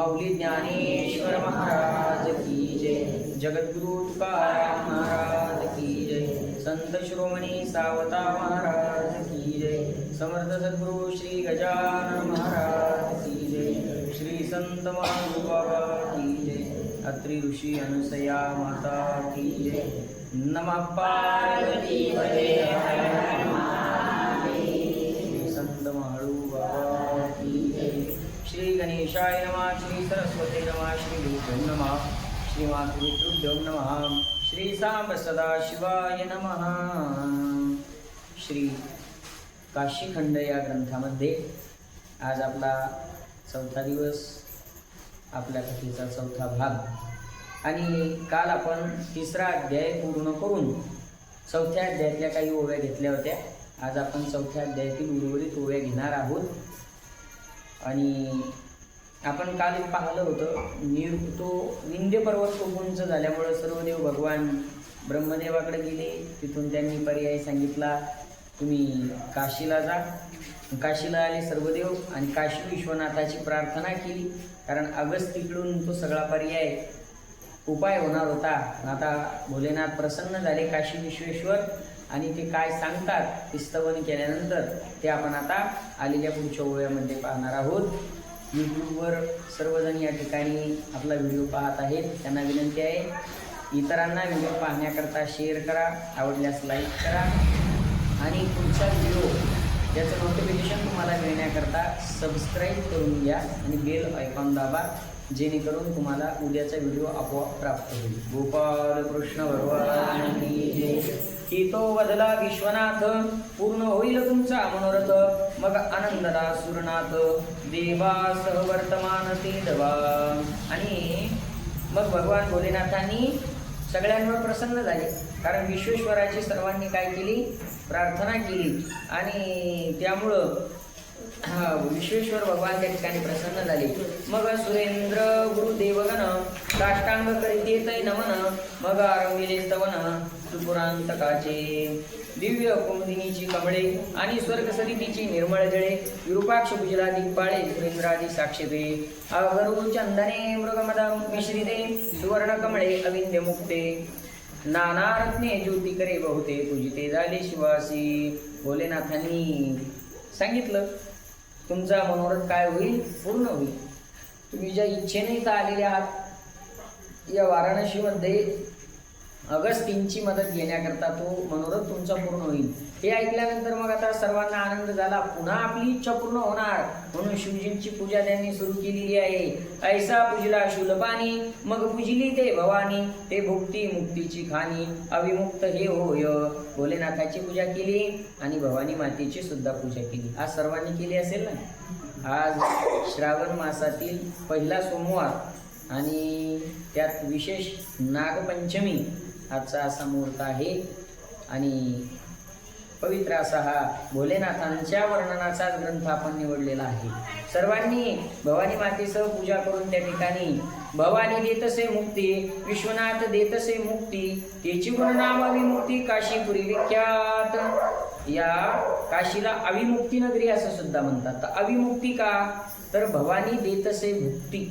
माऊली ज्ञानेश्वर महाराज की जय, जगद्गुरु तुकाराम महाराज की जय, संत शिरोमणी सावता महाराज की जय, समर्थ सद्गुरु श्री गजानन महाराज की जय, श्री संत महादेव बाबा की जय, अत्रि ऋषी अनुसया माता की जय, नमः पार्वती पते संत महाळू बाबा की जय, श्री गणेशाय नमः, श्री सरस्वती नमः, श्री गुरुभ्यो नमः, श्री मातृभ्यो नमः, श्री सांब सदाशिवाय नमः. श्री काशीखंड या ग्रंथामध्ये आज आपला चौथा दिवस, आपल्या कथेचा चौथा भाग, आणि काल आपण तिसरा अध्याय पूर्ण करून चौथ्या अध्यायातल्या काही ओव्या घेतल्या होत्या. आज आपण चौथ्या अध्यायातील उर्वरित ओव्या घेणार आहोत. आणि आपण काल पाहिलं होतं, तो विंध्य पर्वत खूप उंच झाल्यामुळं सर्व देव भगवान ब्रह्मदेवाकडे गेले. तिथून त्यांनी पर्याय सांगितला, तुम्ही काशीला जा. काशीला आले सर्व देव आणि काशी विश्वनाथाची प्रार्थना केली, कारण अगस्तीकडून तो सगळा पर्याय उपाय होणार होता. आता भोलेनाथ प्रसन्न झाले, काशी विश्वेश्वर, आणि ते काय सांगतात ते स्तवन केल्यानंतर ते आपण आता आलेल्या पुढच्या ओव्यामध्ये पाहणार आहोत. यूट्यूबवर सर्वजण या ठिकाणी आपला व्हिडिओ पाहत आहेत, त्यांना विनंती आहे इतरांना व्हिडिओ पाहण्याकरता शेअर करा, आवडल्यास लाईक करा, आणि पुढचा व्हिडिओ याचं नोटिफिकेशन तुम्हाला मिळण्याकरता सबस्क्राईब करून घ्या आणि बेल आयकॉन दाबा, जेणेकरून तुम्हाला उद्याचा व्हिडिओ आपोआप प्राप्त होईल. गोपाल कृष्ण भगवान की जय. की तो वदला विश्वनाथ, पूर्ण होईल तुमचा मनोरथ, मग आनंदला सुरनाथ, देवासह वर्तमान ते दवा. आणि मग भगवान भोलेनाथांनी सगळ्यांवर प्रसन्न झाले, कारण विश्वेश्वराची सर्वांनी काय केली, प्रार्थना केली, आणि त्यामुळं विश्वेश्वर भगवान त्या ठिकाणी प्रसन्न झाले. मग सुरेंद्र गुरुदेवगण काष्टांग करीत नमन, मग आरंभिले स्तवन सुपुरांतकाचे. दिव्य कुमुदिनीची कमळे आणि स्वर्गसरितीची निर्मळ जळे, विरूपाक्ष कुजला दिग्पाळे सुरेंद्रादी साक्षेपे. अगरू चंदने मृगमदम मिश्रिते, सुवर्ण कमळे अविंद्य मुक्ते, नाना रत्ने ज्योती करे बहुते, पूजिते झाले शिवासी. भोलेनाथांनी सांगितलं, तुमचा मनोरथ काय होईल, पूर्ण होईल. तुम्ही ज्या इच्छेने इथं आलेले आहात, या वाराणसीमध्ये अगस्तींची मदत घेण्याकरता तो मनोरथ तुमचा पूर्ण होईल. हे ऐकल्यानंतर मग आता सर्वांना आनंद झाला, पुन्हा आपली इच्छा पूर्ण होणार, म्हणून शिवजींची पूजा त्यांनी सुरू केलेली आहे. ऐसा पूजला शूलपाणी, मग पूजली ते भवानी, ते भुक्ती मुक्तीची खाणी, अविमुक्त हे होय. भोलेनाथाची पूजा केली आणि भवानी मातेची सुद्धा पूजा केली. आज सर्वांनी केली असेल ना. आज श्रावण मासातील पहिला सोमवार आणि त्यात विशेष नागपंचमी आजचा असा मुहूर्त आहे, आणि पवित्र असा हा भोलेनाथांच्या वर्णनाचाच ग्रंथ आपण निवडलेला आहे. सर्वांनी भवानी मातेसह पूजा करून त्या ठिकाणी भवानी देतसे मुक्ती, विश्वनाथ देतसे मुक्ती, त्याची गुणनाम अविमुक्ती, काशीपुरी विख्यात. या काशीला अविमुक्ती नगरी असं सुद्धा म्हणतात. तर अविमुक्ती का, तर भवानी देतसे भुक्ती.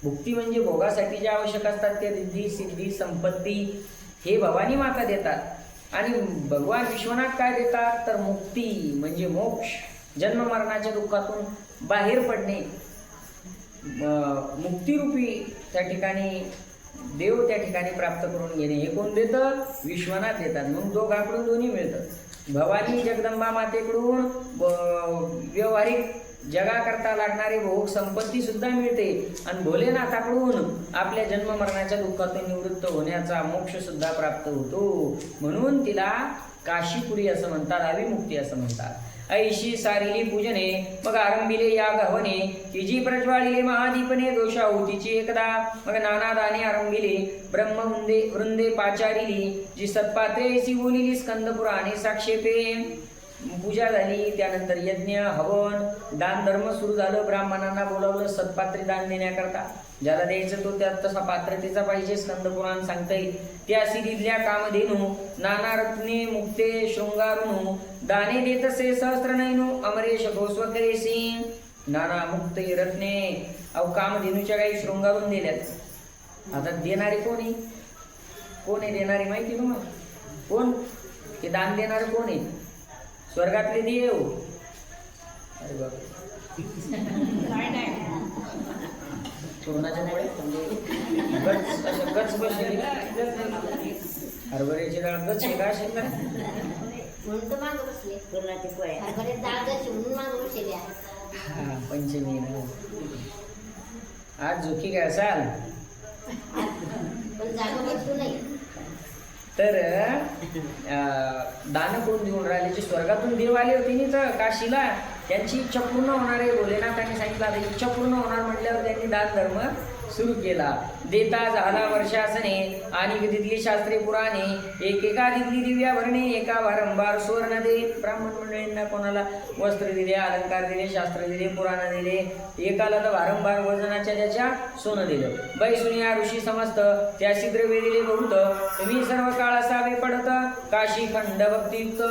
भुक्ती म्हणजे भोगासाठी जे आवश्यक असतात ते रिद्धी सिद्धी संपत्ती हे भवानी माता देतात. आणि भगवान विश्वनाथ काय देतात, तर मुक्ती म्हणजे मोक्ष, जन्म मरणाच्या दुःखातून बाहेर पडणे, मुक्तिरूपी त्या ठिकाणी देव त्या ठिकाणी प्राप्त करून घेणे. हे कोण देतं, विश्वनाथ देतात. मग दोघांकडून दोन्ही मिळतं. भवानी जगदंबा मातेकडून व्यवहारिक जगाकरता लागणारी भोग संपत्ती सुद्धा मिळते, आणि भोलेनाथाकडून आपल्या जन्म मरणाच्या दुःखातून निवृत्त होण्याचा मोक्ष सुद्धा प्राप्त होतो. म्हणून तिला काशीपुरी असं म्हणतात, अविमुक्ती असं म्हणतात. ऐशी सारिली पूजने, मग आरंभिले या गहवने, की जी प्रज्वाळिले महादीपने दोषाहुतीची एकदा, मग नाना दाने आरंभिले ब्रह्म वृंदे पाचारिली, जी सत्पात्रेसी बोलिली स्कंद पुराणे साक्षेपे. पूजा झाली, त्यानंतर यज्ञ हवन दान धर्म सुरू झालं. ब्राह्मणांना बोलावलं सत्पात्री दान देण्याकरता, ज्याला द्यायचं तो त्यात तसा पात्रतेचा पाहिजे. स्कंद पुराण सांगता येईल. त्यासी दिल्या कामधेनू, नाना रत्ने मुक्ते शृंगारुनु, दाने देतसे सहस्र नैनु, अमरेश घोस्वकरेसी. नाना मुक्त रत्ने. अहो कामधेनूच्या काही शृंगारून दिल्यात. आता देणारे कोणी कोण आहे? देणारे माहिती तुम्हाला कोण? ते दान देणारे कोण आहे? स्वर्गातले देव. अरे बाबा पूर्णाच्या मुळे गच असं गच बसलेली हरभऱ्याची डाळ गच आहे का असेल ना म्हणून तर मागं बसले. पूर्णाची पोळ्या हरभऱ्यात डाळ गच म्हणून मागं बसले. हा पंचमी ना. आज झोकी काय असाल पण जागा बसू नाही. तर दान कोण देऊन राहिले? जे स्वर्गातून देव आले होते नि तर काशीला, त्यांची इच्छा पूर्ण होणार आहे. भोलेनाथांनी सांगितलं आता इच्छा पूर्ण होणार म्हटल्यावर त्यांनी दान धर्म सुरू केला. देता झाला वर्षासने आणि तिथली शास्त्रे पुराणे एकेका तिथली दिव्या भरणे एका वारंवार सुवर्ण दे. ब्राह्मण मंडळींना कोणाला वस्त्र दिले, अलंकार दिले, शास्त्र दिले, पुराण दिले. एकाला तर वारंवार वजनाच्या त्याच्या सोनं दिलं. बैसुनिया ऋषी समस्त त्याशी द्रव्य दिले बहुत. तुम्ही सर्व काळ असावे पडत काशी खंड भक्तियुक्त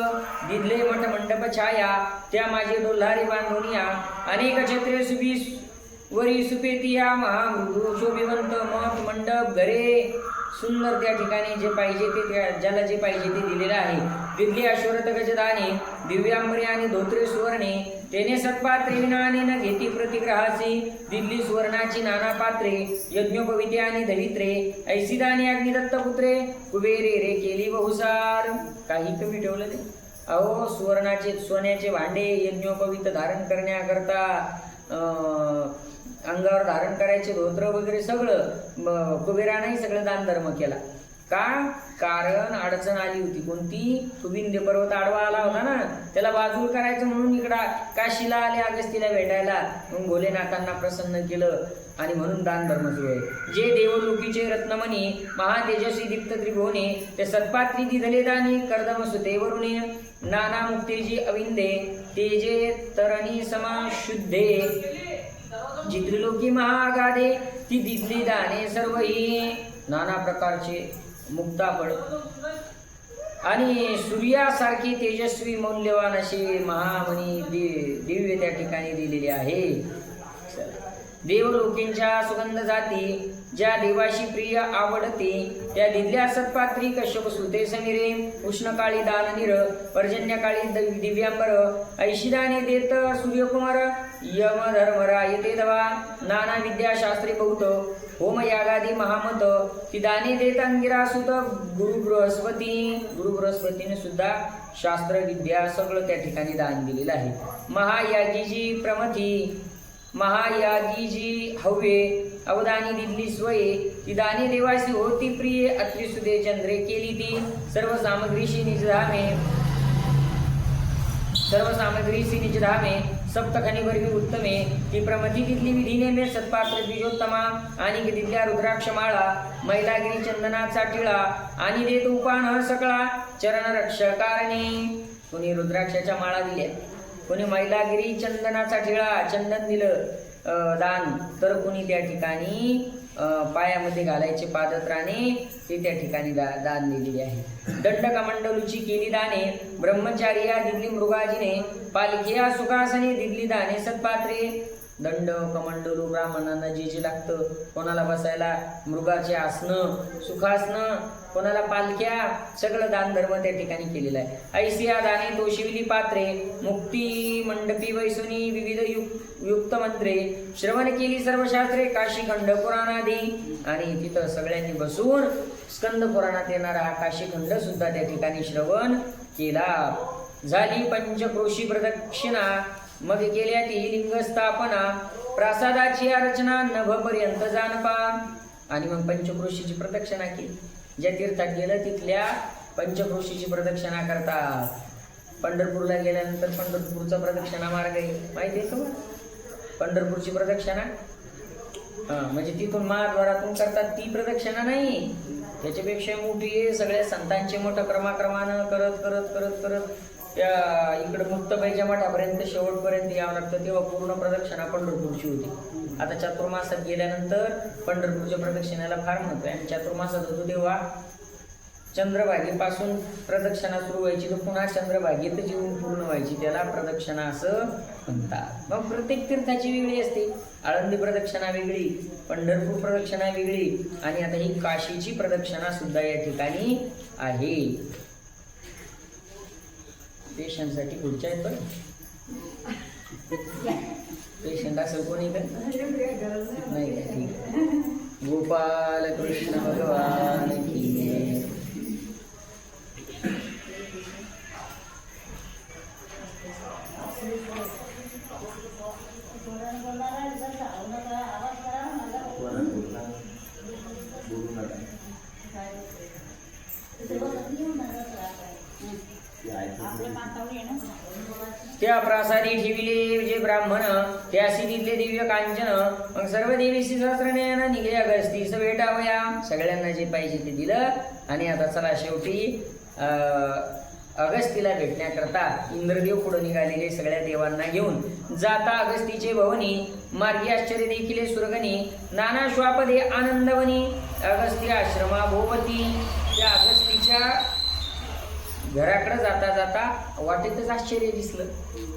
दिदले मठ मंडप छाया त्या माझे डोल्हारी बांधोनिया अनेक छत्रे सुबी वरी सुपेतिया महामृदू शोभिवंत मठ मंडप घरे सुंदर. त्या ठिकाणी जे पाहिजे ते ज्याला जे पाहिजे ते दिलेलं आहे. दिल्ली अश्वरथ गजदाने दिव्यांबरी आणि धोत्रे सुवर्णे तेने सत्पात्रे विनाने न घेती प्रतिग्रहाची. दिल्ली सुवर्णाची नाना पात्रे यज्ञोपविते आणि दवित्रे ऐसिदाने अग्निदत्तपुत्रे कुबेरे रे केली बहुसार. काही कमी ठेवलं ते? अहो सुवर्णाचे सोन्याचे भांडे यज्ञोपवित धारण करण्याकरता अंगावर धारण करायचे धोत्र वगैरे सगळं कुबेरानेही सगळं दान धर्म केला. का? कारण अडचण आली होती. कोणती? सुविंध्य पर्वत आडवा आला होता ना, त्याला बाजूर करायचं म्हणून इकडं काशीला आले अगस्तीला भेटायला. मग भोलेनाथांना प्रसन्न केलं आणि म्हणून दान धर्म सुरू आहे. जे देवलोकीचे रत्नमणी महातेजस्वी दीप्त त्रिभुवने ते सत्पात्री दिधले दानी कर्दम सुतेवरुणे नाना मुक्तेजी अविंदे तेजे तरणी समा शुद्धे जित्रिलोकी महागाधे ती दिधली दाने सर्वही. नाना प्रकारचे मुक्ताफळ आणि सूर्यासारखी तेजस्वी मौल्यवान असे महामणी दिव्य त्या ठिकाणी दिलेले आहे. देवलोकींच्या सुगंध जाती ज्या देवाशी प्रिय आवडते त्या दिल्या सत्पात्री कश्यप सुते समीरे उष्णकाळी दाननीर पर्जन्यकाळी दिव्यांबर ऐशिदाने देत सूर्यकुमार यमधर्मराय ते दवा नाना विद्या शास्त्रे बहुत होम यागादी महामत ती दाने देत अंगिरासुत गुरु बृहस्पतीने सुद्धा शास्त्र विद्या सगळं त्या ठिकाणी दान दिलेलं आहे. महायागीजी प्रमथी महायागीजी हव्ये अवदानी दिल्ली स्वये ती दानी देवासी होती प्रिय अत्रिसुदे चंद्रे केली ती सर्व सामग्रीशी निजधामे सप्तखनिवर्गी उत्तमे ती प्रमथी तिथली विधीने मे सत्पात्र द्विजोत्तमा आणि तिथल्या रुद्राक्षमाळा मैलागिरी चंदनाचा टिळा आणि देत उपान सकळा चरण रक्षकारणे. कोणी रुद्राक्षाच्या माळा दिल्या, कोणी मैलागिरी चंदनाचा टिळा चंदन दिलं दान, तर कोणी त्या ठिकाणी पायामध्ये घालायचे पादत्राणे ते त्या ठिकाणी दान दिलेले आहे. दंडकमंडलूची केली दाने ब्रह्मचारी या दिल्ली मृगाजीने पालखिया सुखासने दिल्ली दाने सत्पात्रे. दंड कमंडलू ब्राह्मणांना जे जे लागतं, कोणाला बसायला मृगाचे आसनं सुखासनं, कोणाला पालख्या, सगळं दान धर्म त्या ठिकाणी केलेला आहे. ऐसिया दाने तोशिवली पात्रे मुक्ती मंडपी वैसुनी विविध युक्त मंत्रे श्रवण केली सर्व शास्त्रे काशीखंड पुराणादी. आणि तिथं सगळ्यांनी बसून स्कंद पुराणात येणारा हा काशीखंड सुद्धा त्या ठिकाणी श्रवण केला. झाली पंचक्रोशी प्रदक्षिणा मग केल्या ती लिंग स्थापना प्रासादाची रचना नभपर्यंत जानपा. आणि मग पंचक्रोशीची प्रदक्षिणा केली. ज्या तीर्थात गेलं तिथल्या पंचक्रोशीची प्रदक्षिणा करतात. पंढरपूरला गेल्यानंतर पंढरपूरचा प्रदक्षिणा मार्ग आहे माहिती आहे तुम्हाला? पंढरपूरची प्रदक्षिणा म्हणजे तिथून महाद्वारातून करतात ती प्रदक्षिणा नाही, त्याच्यापेक्षा मोठी आहे. सगळ्या संतांचे मोठं क्रमाक्रमानं करत करत करत करत त्या इकडं मुक्तबाईच्या मठापर्यंत शेवटपर्यंत यावं लागतं. तेव्हा पूर्ण प्रदक्षिणा पंढरपूरची होती. आता चातुर्मासात गेल्यानंतर पंढरपूरच्या प्रदक्षिणेला फार महत्व आहे. आणि चातुर्मासात होतो तेव्हा चंद्रभागेपासून प्रदक्षिणा सुरू व्हायची तर पुन्हा चंद्रभागेतच येऊन पूर्ण व्हायची, त्याला प्रदक्षिणा असं म्हणतात. मग प्रत्येक तीर्थाची वेगळी असते. आळंदी प्रदक्षिणा वेगळी, पंढरपूर प्रदक्षिणा वेगळी, आणि आता ही काशीची प्रदक्षिणा सुद्धा या ठिकाणी आहे. पेशंटसाठी पुढच्या आहेत बरं. पेशंट असेल कोणी का नाही का? ठीक आहे. गोपाल कृष्ण भगवान की जय. त्या प्रासादी ठेविले जे ब्राह्मण, त्यासी दिले दिव्य कांचन. मग सर्व देवीशी सहस्रनयन निघले अगस्तीस भेटावया. सगळ्यांना जे पाहिजे ते दिलं. आणि आता चला शेवटी अगस्तीला भेटण्याकरता इंद्रदेव पुढे निघालेले सगळ्या देवांना घेऊन. जाता अगस्तीचे भवनी, मार्गी आश्चर्य देखिले सुरगणी. नाना श्वापदे आनंदवनी, अगस्ती आश्रमा भोवती. त्या अगस्तीच्या घराकडे जाता जाता वाटेतच आश्चर्य दिसलं.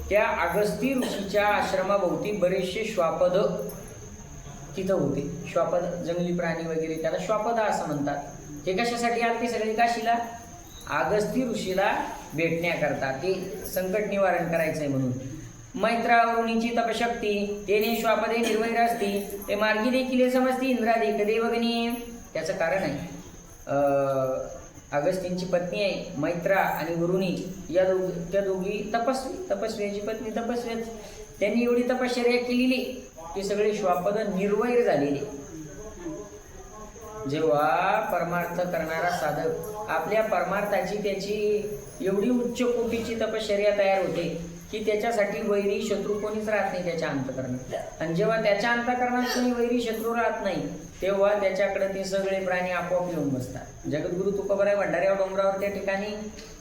त्या अगस्ती ऋषीच्या आश्रमाभोवती बरेचसे श्वापद तिथं होते. श्वापद जंगली प्राणी वगैरे, त्याला श्वापद असं म्हणतात. हे कशासाठी आले सगळे काशीला? अगस्ती ऋषीला भेटण्याकरता, ते संकट निवारण करायचंय म्हणून. मैत्रावरुणीची तपशक्ती, तेने श्वापदे निर्वैर असती. ते मार्गी देखील समजती इंद्रादिक देवगणी. त्याचं कारण आहे, अगस्तींची पत्नी आहे मैत्रा आणि वरुणी, त्या दोघी तपस्व्याची पत्नी तपस्व्याच. त्यांनी एवढी तपश्चर्या केलेली की सगळे श्वापद निर्वैर झालेले. जेव्हा परमार्थ करणारा साधक आपल्या परमार्थाची त्याची एवढी उच्च कोटीची तपश्चर्या तयार होते की त्याच्यासाठी वैरी शत्रू कोणीच राहत नाही त्याच्या अंतःकरणात. आणि जेव्हा त्याच्या अंतःकरणात कोणी वैरी शत्रू राहत नाही तेव्हा त्याच्याकडे ते सगळे प्राणी आपोआप येऊन बसतात. जगद्गुरु तुकोबराय भंडारी डोंगरावर त्या ठिकाणी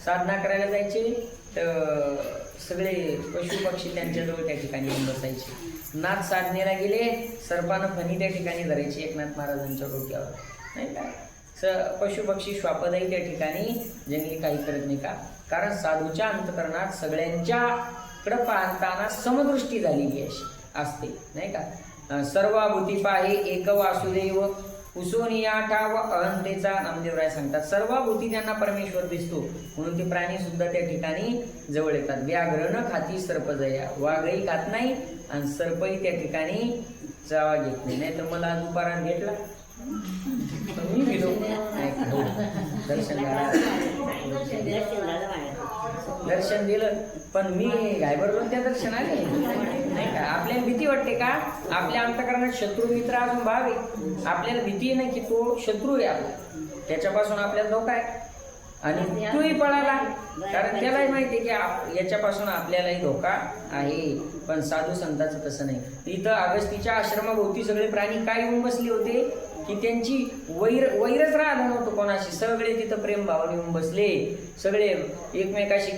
साधना करायला जायचे, तर सगळे पशु पक्षी त्यांच्याजवळ त्या ठिकाणी येऊन बसायचे. नाथ साधनेला गेले, सर्पानं फणी त्या ठिकाणी धरायची एकनाथ महाराजांच्या डोक्यावर, नाही का? पशु पक्षी श्वापदही त्या ठिकाणी जंगली काही करत नाही का? कारण साधूच्या अंतःकरणात सगळ्यांच्याकडे पाहताना समदृष्टी झालेली अशी असते, नाही का? सर्वाभूती पाहे एक वासुदेव, उसोनिया ठाव अहंतेचा. नामदेवराय सांगतात सर्वाभूती त्यांना परमेश्वर दिसतो, म्हणून ते प्राणी सुद्धा त्या ठिकाणी जवळ येतात. व्याघ्र न खाती सर्पजया, वाघही खात नाही आणि सर्पही त्या ठिकाणी जावा घेत नाही. नाही तर मला दुपारात भेटला मी गेलो दर्शन दिलं, पण मी घायबरलो त्या दर्शनाला नाही का? आपल्याला भीती वाटते का? आपल्या अंतःकरणात शत्रू मित्र अजून भाव आहे. आपल्याला भीती नाही की तो शत्रू आहे आपला, त्याच्यापासून आपल्याला धोका आहे. आणि तोही पळाला, कारण त्यालाही माहिती आहे की याच्यापासून आपल्यालाही धोका आहे. पण साधू संतांचं तसं नाही. इथं अगस्तीच्या आश्रमाभोवती सगळे प्राणी काय येऊन बसले होते की त्यांची वैरच राहिलं नव्हतं कोणाशी. सगळे तिथं प्रेम भावाने येऊन बसले, सगळे एकमेकाशी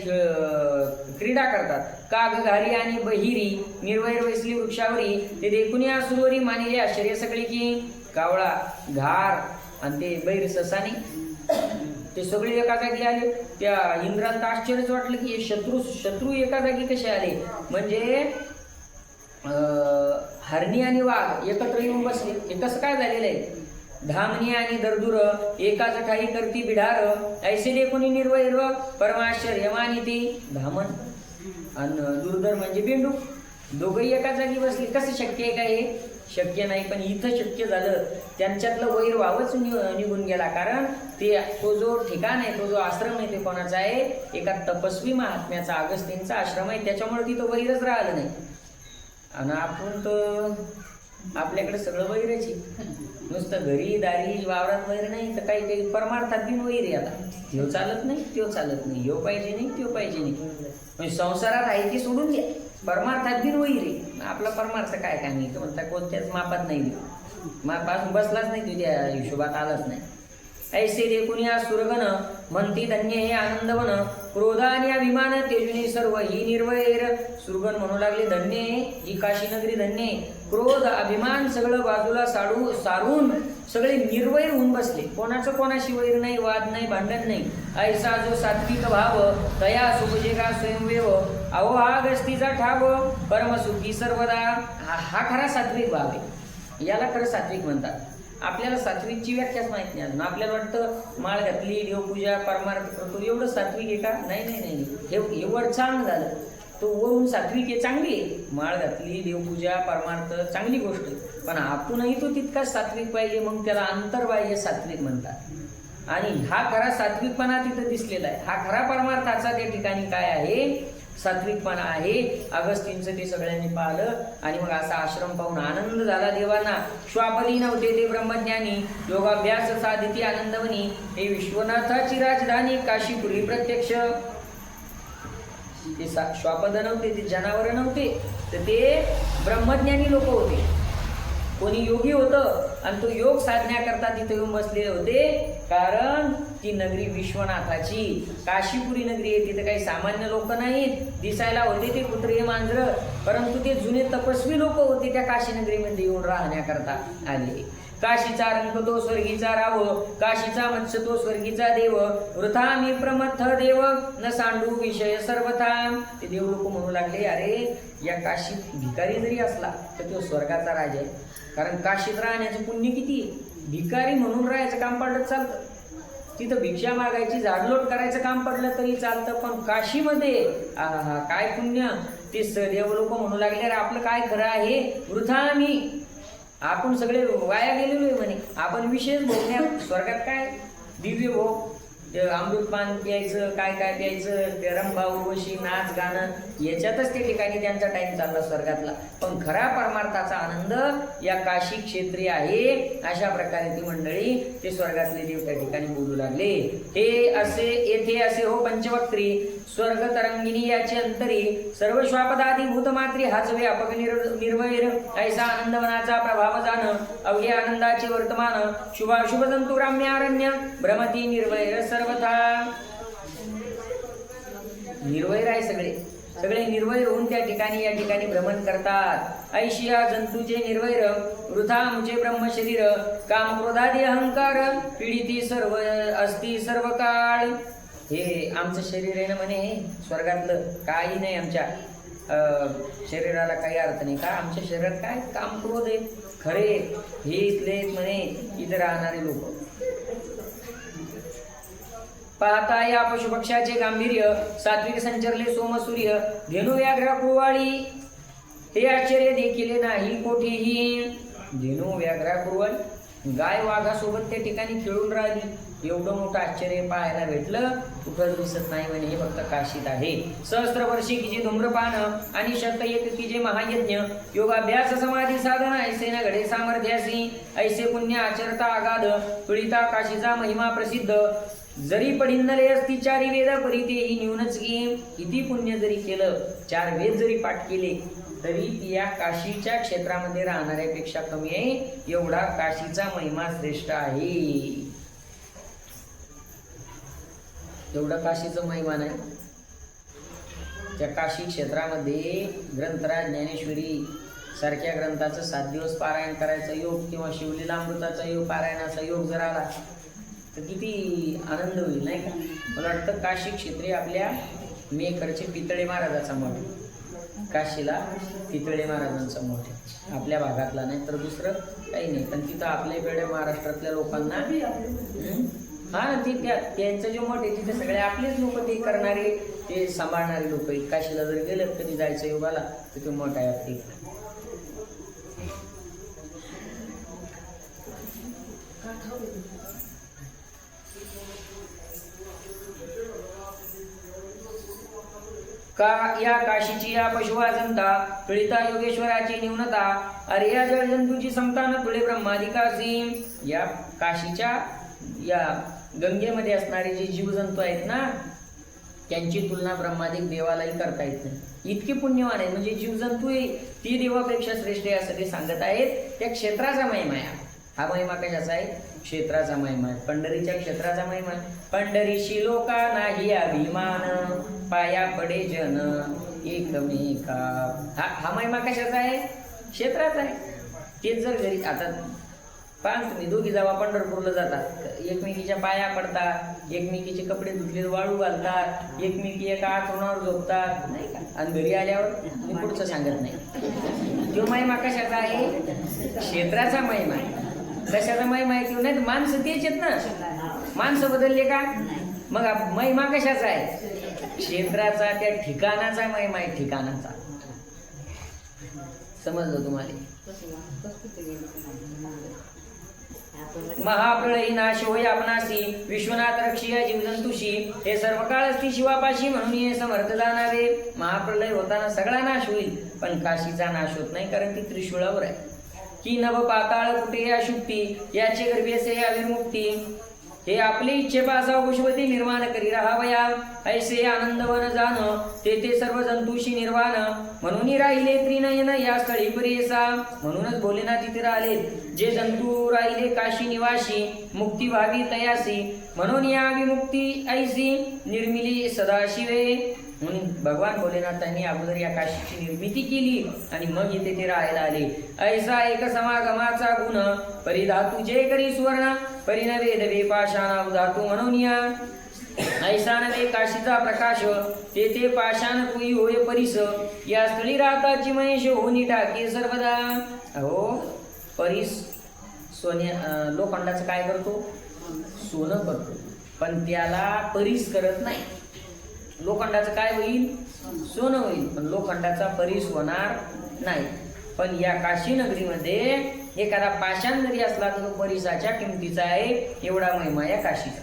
क्रीडा करतात. काग घारी आणि बहिरी निर्वैर वैसली वृक्षावरी, ते देखून या सुरवरी मानिले आश्चर्य सगळे की. कावळा, घार आणि ते बैर ससानी ते सगळे एका जागी आले. त्या इंद्राला तर आश्चर्यच वाटलं की शत्रू एका जागी कसे आले. म्हणजे हरणी आणि वाघ एकत्र येऊन बसले. हे कसं काय झालेलं आहे? धामणी आणि दरदुर एका जठाई करती बिढार, ऐसे देखुनी निर्वैर परमाश्चर्य मानिती. धामण आणि दुर्धर म्हणजे बेंडूक, दोघंही एका जागी बसले. कसं शक्य आहे का? हे शक्य नाही. पण इथं शक्य झालं. त्यांच्यातलं वैर व्हावंच निघून गेला. कारण तो जो ठिकाण आहे, तो जो आश्रम आहे, ते कोणाचा आहे? एका तपस्वी महात्म्याचा, अगस्तींचा आश्रम आहे. त्याच्यामुळे तिथं वैरच राहिलं नाही. आणि आपण तर आपल्याकडे सगळं वैराची, नुसतं घरी दारी वावरात वैर नाही, तर काही काही परमार्थात बिन वैर. आता ह्यो चालत नाही, त्यो चालत नाही, ह्यो पाहिजे नाही, त्यो पाहिजे नाही. म्हणजे संसारात आहे ती सोडून द्या, परमार्थात बिन वैर. आपला परमार्थ काय काय नाही, तर म्हणता कोणत्याच मापात नाही, मापासून बसलाच नाही, तुझ्या हिशोबात आलाच नाही. ऐसे देखून या सुरगण म्हणती धन्य हे आनंदवन क्रोध आणि अभिमान तेजुनी सर्व ही निर्वैर. सुरगण म्हणू लागले धन्य ही काशी नगरी धन्य. क्रोध अभिमान सगळं बाजूला सारून सगळे निर्वैर होऊन बसले. कोणाचं कोणाशी वैर नाही, वाद नाही, भांडण नाही. ऐसा जो सात्विक भाव तया सुभजे का स्वयंवेव. अहो हा गस्तीचा ठाव परमसुखी सर्वदा. हा खरा सात्विक भाव आहे. याला खरं सात्विक म्हणतात. आपल्याला सात्विकची व्याख्याच माहित नाही अजून. आपल्याला वाटतं माळ घातली, देवपूजा, परमार्थ करतो, एवढं सात्विक आहे का? नाही नाही नाही, हे वर छान झालं. तो वरून सात्विक आहे, चांगली आहे. माळ घातली, देवपूजा, परमार्थ चांगली गोष्ट आहे. पण आपणही तो तितकाच सात्विक पाहिजे. मग त्याला अंतर्बाह्य सात्विक म्हणतात. आणि हा खरा सात्विकपणा तिथं दिसलेला आहे. हा खरा परमार्थाचा त्या ठिकाणी काय आहे? सात्विकपणा आहे. अगस्तींचं ते सगळ्यांनी पाहिलं आणि मग असा आश्रम पाहून आनंद झाला देवांना. श्वापदी नव्हते ते ब्रह्मज्ञानी योगाभ्यास साधिती आनंदवनी. हे विश्वनाथाची राजधानी काशीपुरी प्रत्यक्ष. ते श्वापद नव्हते, ते जनावर नव्हते, तर ते ब्रह्मज्ञानी लोक होते. कोणी योगी होतं आणि तो योग साधण्याकरता तिथे येऊन बसलेले होते. कारण ती नगरी विश्वनाथाची काशीपुरी नगरी आहे. तिथे काही सामान्य लोक नाहीत. दिसायला होते ते कुत्रे मांजर, परंतु ते जुने तपस्वी लोक होते. त्या काशी नगरीमध्ये येऊन राहण्याकरता आले. काशीचा रंग तो स्वर्गीचा राव, काशीचा मत्स्य तो स्वर्गीचा देव. वृथा मी प्रमथ देव न सांडू विषय सर्वथा. ते देव लोक म्हणू लागले अरे या काशीत भिकारी जरी असला तर तो स्वर्गाचा राजा आहे. कारण काशीत राहण्याचं पुण्य किती आहे. भिकारी म्हणून राहायचं काम पडलं चालतं. तिथं भिक्षा मागायची, झाडलोट करायचं काम पडलं तरी चालतं. पण काशीमध्ये हा काय पुण्य. ते देव लोक म्हणू लागले अरे आपलं काय खरं आहे. वृथा मी, आपण सगळे वाया गेलेलो आहे म्हणे. आपण विशेष भोगण्यात स्वर्गात काय दिव्य भोग, अमृतपान प्यायचं, काय काय प्यायचं, ते रंभा उर्वशी नाच गाणं, याच्यातच ते ठिकाणी त्यांचा टाइम चालला स्वर्गातला. पण खरा परमार्थाचा आनंद या काशी क्षेत्री आहे. अशा प्रकारे ती मंडळी ते स्वर्गातले देव त्या ठिकाणी बोलू लागले. हे असे येथे असे हो पंचवक्त्री स्वर्ग तरंगिनी याचे अंतरी सर्व श्वापदादी भूतमात्री हाच व्यापक निर्वैर. ऐसा आनंदवनाचा प्रभाव जाण अवघे आनंदाचे वर्तमान शुभाशुभ जंतु राम्यारण्य भ्रमती निर्वैर सर्वथा. निर्वैर आहे सगळे, सगळे निर्वैर होऊन त्या ठिकाणी या ठिकाणी भ्रमण करतात. ऐशिया जंतूचे निर्वैर वृथा मुचे ब्रह्म शरीर काम क्रोधादी अहंकार पीडिती सर्व असती सर्व काळ. हे आमचं शरीर आहे ना म्हणे स्वर्गातलं, काही नाही आमच्या शरीराला काही अर्थ नाही. का आमच्या शरीरात काय काम क्रोध आहे खरे. हे इथले म्हणे इथे राहणारे लोक. पाहता या पशुपक्षाचे गांभीर्य सात्विक संचरले सोमसूर्य धेनु व्याघ्र कुरवाळी. हे आश्चर्य देखील नाही कोठेही. धेनु व्याघ्र कुरवाळी, गाय वाघासोबत त्या ठिकाणी खेळून राहिली. एवढं मोठं आश्चर्य पाहायला भेटलं कुठंच दिसत नाही म्हणे. हे फक्त काशीत आहे. सहस्त्र वर्षी की जे धूम्रपान आणि शत एक की जे महायज्ञ योगाभ्यास समाधी साधन ऐसे न घडे सामर्थ्यासी. ऐसे पुण्य आचरता आगाध तुळिता काशीचा महिमा प्रसिद्ध. जरी पडिंदले असती चारी वेद परी तेही न्यूनच की. किती पुण्य जरी केलं, 4 वेद जरी पाठ केले तरी ती या काशीच्या क्षेत्रामध्ये राहणाऱ्यापेक्षा कमी आहे. एवढा काशीचा महिमा श्रेष्ठ आहे. एवढा काशीचं महिमा नाही. त्या काशी क्षेत्रामध्ये ग्रंथराज ज्ञानेश्वरी सारख्या ग्रंथाचं 7 दिवस पारायण करायचा योग किंवा शिवलीलामृताचा योग, पारायणाचा योग जर आला तर किती आनंद होईल नाही का. मला वाटतं काशी क्षेत्री आपल्या मेकरचे पितळे महाराजाचा मठ, काशीला पितळे महाराजांचा मठ आहे. आपल्या भागातला नाही तर दुसरं काही नाही. पण तिथं आपल्याकडे महाराष्ट्रातल्या लोकांना हा ना ते त्यांचं जे मठ आहे तिथे सगळे आपलेच लोक ते करणारे, ते सांभाळणारे लोक आहेत. काशीला जर गेलं कधी जायचं योगाला तर ते मठ आहे आपली. का या काशीची या पशुवाजंता पिळिता योगेश्वराची न्यूनता अरे या जळजंतूची समता न तुळे ब्रह्माधिकासी. या काशीच्या या गंगेमध्ये असणारे जे जीवजंतू आहेत ना त्यांची तुलना ब्रह्मादिक देवालाही करता येत नाही. इतके पुण्यवान आहेत. म्हणजे जीवजंतू ती देवापेक्षा श्रेष्ठ आहे असं ते सांगत आहेत. त्या क्षेत्राचा महिमा आहे. हा महिमा कशाचा आहे? क्षेत्राचा महिमा आहे. पंढरीच्या क्षेत्राचा महिमा आहे. पंढरीशी लोका नाही अभिमान, पाया पडे जन एकमेका. हा महिमा कशाचा आहे? क्षेत्राचा आहे. तेच जर घरी आता पाहा तुम्ही दोघी जावा पंढरपूरला जातात, एकमेकीच्या पाया पडतात, एकमेकीचे कपडे धुतले वाळू घालतात, एकमेकी एका आठवणावर झोपतात, नाही का? आणि घरी आल्यावर मी पुढचं सांगत नाही. तो महिमा कशाचा आहे? क्षेत्राचा महिमा आहे. कशाचा महिमा आहे? किंवा नाही माणसं तेच आहेत ना, माणसं बदलले का? मग महिमा कशाचा आहे? क्षेत्राचा, त्या ठिकाणाचा महिमा आहे. ठिकाणाचा समजलं तुम्हाला? महाप्रलयी नाश होय आपणासी, विश्वनाथ रक्षिया जीवजंतुशी, हे सर्व काळ असती शिवापाशी, म्हणून हे समर्थ जाणारे. महाप्रलय होताना सगळा नाश होईल, पण काशीचा नाश होत नाही, कारण ती त्रिशूळावर आहे. की नभ पाताळ कुठे अशुक्ती, याचे गर्भेसे अविर्मुक्ती, हे आपले इच्छे पासा पुष्पती निर्माण करी राहावया, ऐसे आनंदवन जाण, ते सर्व जंतूशी निर्वाण, म्हणून राहिले त्रिनयन या स्थळी परेसा. म्हणूनच भोलेनाथ तिथे राहिले. जे जंतू राहिले काशी निवासी, मुक्ती व्हावी तयासी, म्हणून या विमुक्ती ऐसी निर्मिली सदाशिवे. म्हणून भगवान भोलेनाथांनी अगोदर या काशीची निर्मिती केली आणि मग इथे ते राहायला आले. ऐसा एक समागमाचा गुण, परिधातू जे करी सुवर्ण, परिणवे दवे पाषाण धातू म्हणून या. ऐसा नवे काशीचा प्रकाश, ते पाषाण तुई होय परिस, या स्थळी राहताची महेश होनी टाके सर्वदा. अहो परिस सोन्या लोखंडाचं काय करतो? सोनं करतो, पण त्याला परिस करत नाही. लोखंडाचं काय होईल? सोनं होईल, पण लोखंडाचा परिस होणार नाही. पण या काशी नगरीमध्ये एखादा पाषाण जरी असला तर तो परिसाच्या किमतीचा आहे. एवढा महिमा या काशीचा.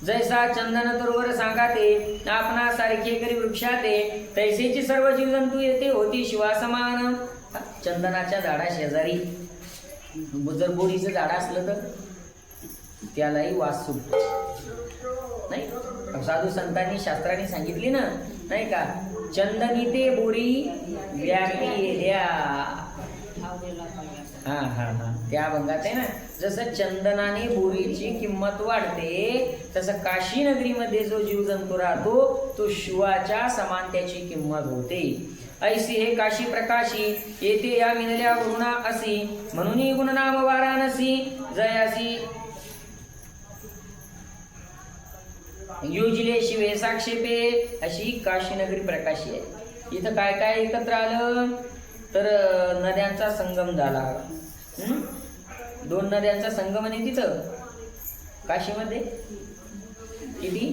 जैसा चंदन तरोवर सांगाते, आपणा सारखे करी वृक्षाते, तैसेची सर्व जीवजंतू येते होती शिवा समान. चंदनाच्या झाडा शेजारी जर बोरीचं झाड असलं तर त्यालाही वास सुटतो, नाही? साधू संतांनी शास्त्रांनी सांगितली ना, नाही का? चंदनी ते बोरी व्यापिल्या. हा त्या अभंगात आहे ना, जसं चंदनाने बोरीची किंमत वाढते, तसं काशी नगरीमध्ये जो जीवजंतू राहतो तो शिवाच्या समान त्याची किंमत होते. ऐसी हे काशी प्रकाशी, येथे या मिळल्या गुणा असी, म्हणून गुणनाम वाराणसी, जयासी योजिले शिवे साक्षेपे. अशी काशी नगरी प्रकाशी आहे. इथं काय काय एकत्र आलं तर नद्यांचा संगम झाला. 2 नद्यांचा संगम आहे तिथं काशीमध्ये. किती?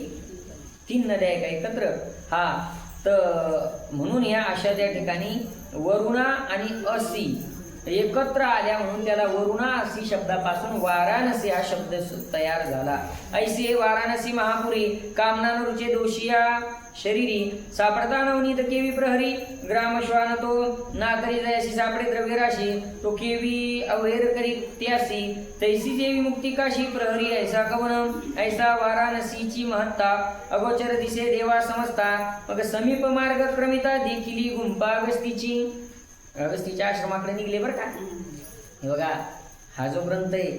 3 नद्या आहे का एकत्र? हा. तर म्हणून या अशा त्या ठिकाणी वरुणा आणि असी एकत्र आल्या, म्हणून त्याला वरुणा असी शब्दापासून वाराणसी हा शब्द तयार झाला. ऐसे वाराणसी महापुरी, कामना रुचे दोषिया शरीरी, सापडता नवनीत केवी प्रहरी, ग्राम श्वान तो ना करी जयाशी सापडे द्रव्यराशी, तो केवी अवैर करी त्यासी, तैसी जेवी मुक्ती काशी प्रहरी. ऐसा कवन ऐसा वाराणसीची महत्ता, अगोचर दिसे देवा समजता, मग समीप मार्ग क्रमिता देखिली गुंपा अगस्तीची. अगस्तीच्या आश्रमाकडे निघले बरं का. हे बघा, हा जो ग्रंथ आहे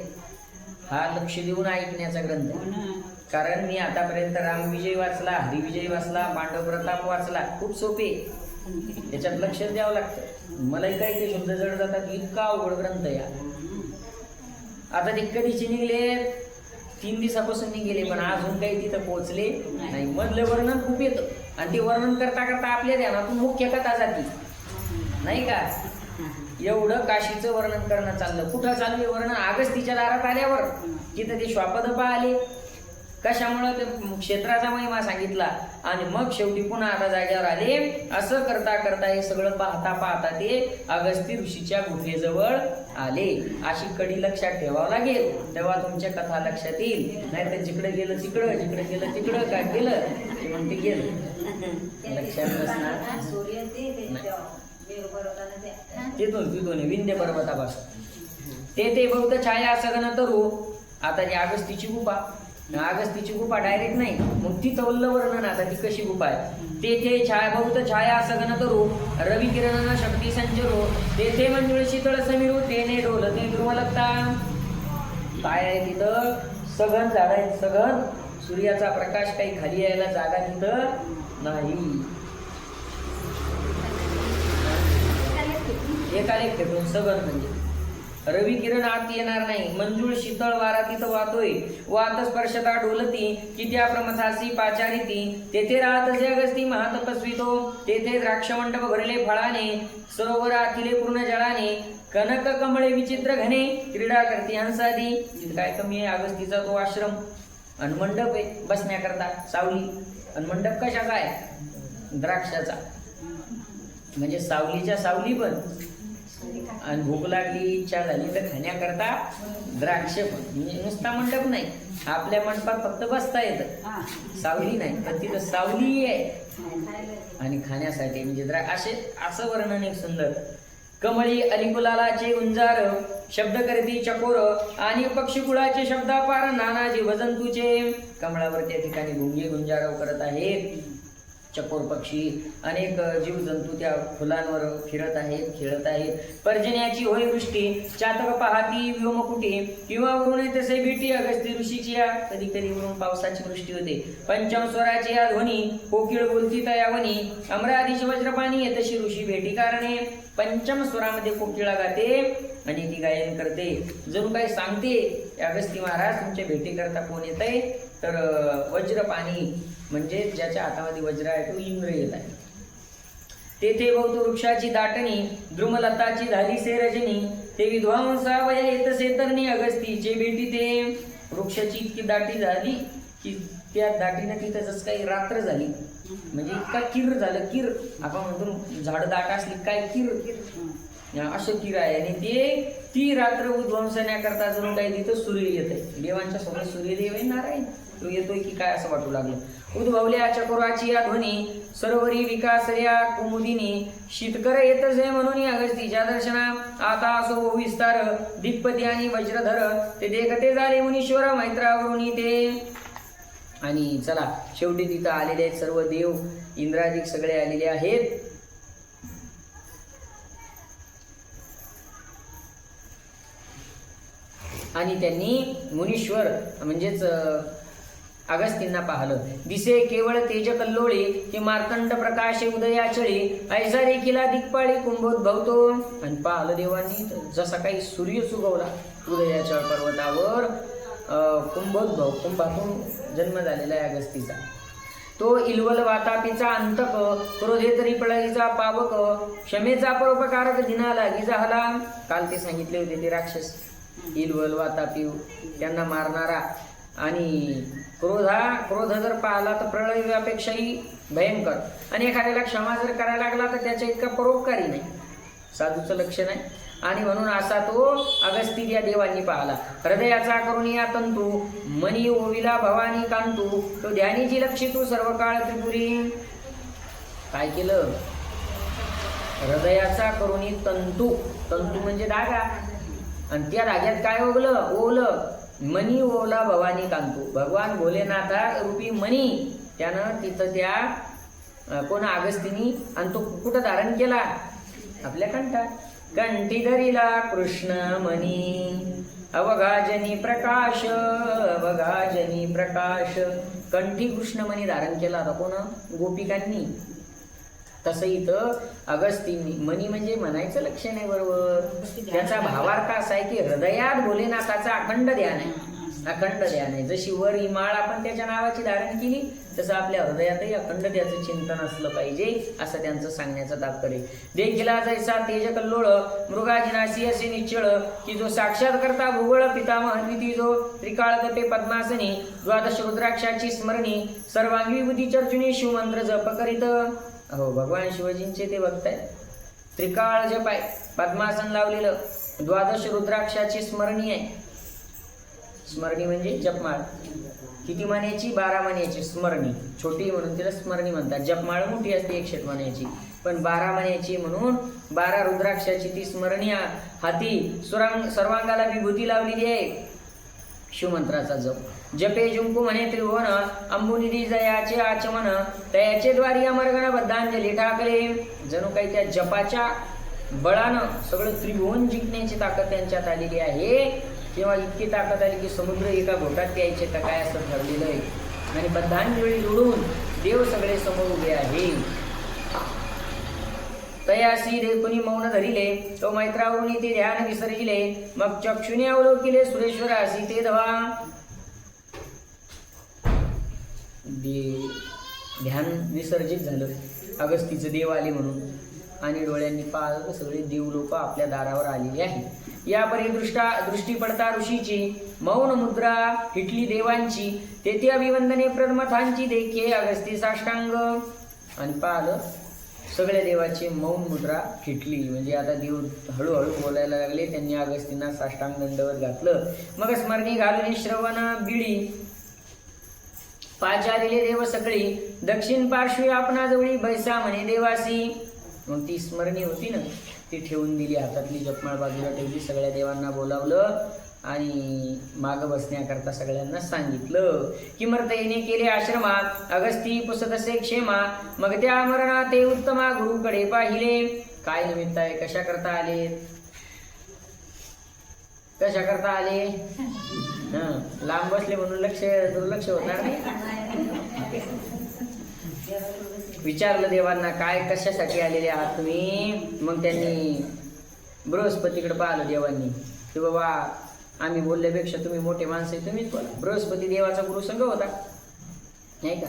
हा लक्ष देऊन ऐकण्याचा ग्रंथ आहे. कारण मी आतापर्यंत रामविजय वाचला, हरिविजय वाचला, पांडव प्रताप वाचला, खूप सोपे, त्याच्यात लक्ष द्यावं लागतं. मलाही काही ते शब्द जड जातात, इतका अवघड ग्रंथ या. आता ते कधीचे निघले? 3 दिवसापासून निघेले, पण अजून काही तिथं पोहोचले नाही. मधलं वर्णन खूप येतं आणि ते वर्णन करता करता आपल्या ध्यानातून मुख्य कथा जाती, नाही का? एवढं काशीचं वर्णन करणं चाललं. कुठं चालू आहे वर्णन? अगस्तीच्या दारात आल्यावर तिथं ते श्वापद आले. कशामुळं? ते क्षेत्राचा महिमा सांगितला आणि मग शेवटी पुन्हा आता जाग्यावर आले. असं करता करता हे सगळं पाहता पाहता ते अगस्ती ऋषीच्या गुफेजवळ आले. अशी कडी लक्षात ठेवावं लागेल, तेव्हा तुमच्या कथा लक्षात येईल. नाही तर जिकडे गेलं तिकडं, जिकडे गेलं तिकडं, काय केलं ते म्हणते गेलं, लक्षात नसणार. तिथून विंध्य पर्वतापासून ते बौद्ध छाया सगन तरू. आता जी अगस्तीची गुफा डायरेक्ट नाही, मग ती तवल्ल वर्णन. आता ती कशी गुफा आहे? तेथे छाया बौद्ध छाया सगन तरू, रवी किरण शक्ती संचरू, तेथे मंजुळ शीतळ समीरू, तेने डोलते दुर्मल काय आहे तिथं? सघन झाड आहेत, सघन. सूर्याचा प्रकाश काही खाली यायला जागा तिथं नाही. एकाने खेटून सघन म्हणजे रवी किरण आत येणार नाही. मंजूळ शीतळ वारा तिथं वाहतोय. वात स्पर्शता डोलती की त्या प्रमथासी पाचारी ती. तेथे राहत जे अगस्ती महातपस्वी तो. तेथे द्राक्ष मंडप भरले फळाने. सरोवर आखिले पूर्ण जळाने. कनक कमळे विचित्र घने. क्रीडा करते हंसादी. काय कमी आहे अगस्तीचा तो आश्रम. आणि मंडप आहे बसण्याकरता सावली. आणि मंडप कशाचा आहे? द्राक्षाचा. म्हणजे सावलीच्या सावली पण. आणि भूक लागली इच्छा झाली तर खाण्याकरता द्राक्ष पण. म्हणजे नुसता मंडप नाही. आपल्या मंडपात फक्त बसता येतं, सावली नाही. पण तिथं सावली आहे आणि खाण्यासाठी म्हणजे असं वर्णन एक सुंदर. कमळी अलिकुलालाचे उंजार शब्द करती चकोर आणि पक्षीकुळाचे शब्दापार नानाजी वजंतूचे. कमळावर त्या ठिकाणी गुंगे गुंजारव करत आहेत. चकोर पक्षी अनेक जीवजंतू त्या फुलांवर फिरत आहेत, खेळत आहेत. पर्जन्याची होय वृष्टी चातक पाहती व्योमकुटी किंवा वरून तसे भेटी अगस्ती ऋषीची या. कधी कधी वरून पावसाची वृष्टी होते. पंचम स्वराची या ध्वनी कोकिळ बोलती तयावनी. अमराधीश वज्रपाणी येतशी ऋषी भेटी कारणे. पंचम स्वरामध्ये कोकिळा गाते आणि ती गायन करते. जणू काही सांगते अगस्ती महाराज तुमच्या भेटी करता कोण येत आहे? तर वज्रपाणी म्हणजे ज्याच्या हातामध्ये वज्र आहे तो इंद्र येत आहे. तेथे बहुत वृक्षाची दाटणी द्रुमलताची झाली से रजनी. ते विद्वांसा वया येतसे तरणी अगस्तीचे भेटी ते. वृक्षाची इतकी दाटी झाली की त्या दाटीनं तिथं जसं काही रात्र झाली. म्हणजे इतका किर झालं. किर आपण म्हणतो झाड दाट असली काय किर असं किर आहे. आणि ती रात्र उद्ध्वंसण्याकरता जणू काही तिथं सूर्य येत आहे. देवांच्या समोर सूर्यदेव आहे नारायण. तो येतोय की काय असं वाटू लागलं. उद्भवल्या चकोराची या ध्वनी सरोवरी विकासल्या कुमुदिनी. शीतकर येतसे म्हणून अगस्तीच्या दर्शना. आता असो विस्तार दिग्पती आणि वज्रधर. ते देखते झाले मुनीश्वर मैत्रावरून ते. आणि चला शेवटी तिथं आलेले आहेत सर्व देव इंद्रादिक सगळे आलेले आहेत. आणि त्यांनी मुनीश्वर म्हणजेच अगस्तींना पाहलं. दिसे केवळ तेज कल्लोळे की मार्तंड प्रकाशे उदयाचळे. ऐसा रेखिला दिक्पाळी कुंभोद्भवतो. आणि पाहलं देवांनी जसा काही सूर्य सुगवला उदयाच्या पर्वतावर. कुंभोद्भव कुंभातून जन्म झालेला आहे अगस्तीचा. तो इल्वल वातापीचा अंतक क्रोधेतरी पळईचा पावक. क्षमेचा परोपकारक दिना लागी झाला. काल ते सांगितले होते ते राक्षस इल्वल वातापी त्यांना मारणारा. आणि क्रोध जर पाहिला तर प्रलयापेक्षाही भयंकर. आणि एखाद्याला क्षमा जर करायला लागला तर त्याच्या इतका परोपकारी नाही. साधूचं लक्ष नाही. आणि म्हणून असा तो अगस्ती या देवांनी पाहला. हृदयाचा करून या तंतू मनी ओविला भवानी कांतू. तो ध्यानीची लक्षी तू सर्व काळ त्रिपुरी. काय केलं? हृदयाचा करून तंतू. तंतू म्हणजे धागा. आणि त्या धाग्यात काय ओवलं मनी ओवला भवानी कांतू. भगवान भोलेनाथा रूपी मनी त्यानं तिथं त्या कोण अगस्तीनी. आणि तो कुठं धारण केला? आपल्या कंठात. कंठी धरिला कृष्ण मनी अवघाजनी प्रकाश. अवघाजनी प्रकाश. कंठी कृष्णमणी धारण केला होता कोण? गोपिकांनी. तसं इथं अगस्तींनी. मनी म्हणजे म्हणायचं लक्षण आहे बरोबर. त्याचा भावार्थ असा आहे की हृदयात भोलेनाथाचा अखंड ध्यान आहे. अखंड ध्यान आहे. जशी वर ही माळ आपण त्याच्या नावाची धारण केली तसं आपल्या हृदयातही अखंड त्याचं चिंतन असलं पाहिजे असं त्यांचं सांगण्याचं तात्पर्य. देखिला जैसा तेज कल्लोळ मृगाजिनासी असे निश्चळ की जो साक्षात करता भूगोळ पितामह द्विती जो त्रिकाळ तपे पद्मासनी. द्वादश रुद्राक्षाची स्मरणी सर्वांगी विभूती चर्चुनी शिवमंत्र जप करीत. हो भगवान शिवजींचे ते भक्त आहेत. त्रिकाळ जप आहे. पद्मासन लावलेलं. द्वादश रुद्राक्षाची स्मरणी आहे. स्मरणी म्हणजे जपमाळ. किती मान्याची? 12 मान्याची स्मरणी. छोटी म्हणून तिला स्मरणी म्हणतात. जपमाळ मोठी असते 108 मान्याची. पण 12 मान्याची म्हणून 12 रुद्राक्षाची ती स्मरणी हाती सर्वांगाला विभूती लावलेली आहे. शिवमंत्राचा जप. जपे जुंकू म्हणे त्रिभुवन अंबुनिधी जयाचे आचमन. तयाचे द्वारी अमरगण बद्धांजली टाकले. जणू काही त्या जपाच्या बळानं सगळं त्रिभुवन जिंकण्याची ताकद त्यांच्यात आलेली आहे. तेव्हा इतकी ताकद आली की समुद्र एका घोटात प्यायचे का काय असं ठरलेलं आहे आणि बद्धांजळी जोडून देव सगळे समोर उभे आहे. तयासी कोणी मौन धरिले तो मैत्रावरून ते ध्यान विसर्जिले मग चक्षुने अवलोकिले सुरेश्वरासी ते धवा. ध्यान विसर्जित झालं अगस्तीचं देव आले म्हणून आणि डोळ्यांनी पाहिलं सगळे देव लोक आपल्या दारावर आलेले आहे. या दृष्टी पडता ऋषीची मौन मुद्रा हिटली देवांची तेथे अभिवंदने प्रथमथांची देखे अगस्ती साष्टांग. आणि पाहिलं सगळ्या देवाची मौन मुद्रा हिटली म्हणजे आता देव हळूहळू बोलायला लागले. त्यांनी अगस्तींना साष्टांग दंडवत घातलं. मग स्मरणी घालून श्रवण बिळी पाचारिले देव सगळी दक्षिण पार्श्वी आपणाजवळी बैसा म्हणे देवासी. मग ती स्मरणी होती ना ती ठेवून दिली हातातली जपमाळ बाजूला ठेवली. सगळ्या देवांना बोलावलं आणि मागं बसण्याकरता सगळ्यांना सांगितलं की मर्तईने केले आश्रमात अगस्ती पुसतसे क्षेमा. मग त्या मरणा ते उत्तमा गुरुकडे पाहिले. काय निमित्त आहे कशा करता आले कशा करता आले लांब बसले म्हणून दुर्लक्ष होणार नाही. विचारलं देवांना काय कशासाठी आलेले आहात तुम्ही. मग त्यांनी बृहस्पतीकडे पाहिलं देवांनी की बाबा आम्ही बोलल्यापेक्षा तुम्ही मोठे माणसं तुम्हीच बोला. बृहस्पती देवाचा गुरुसंग होता नाही का.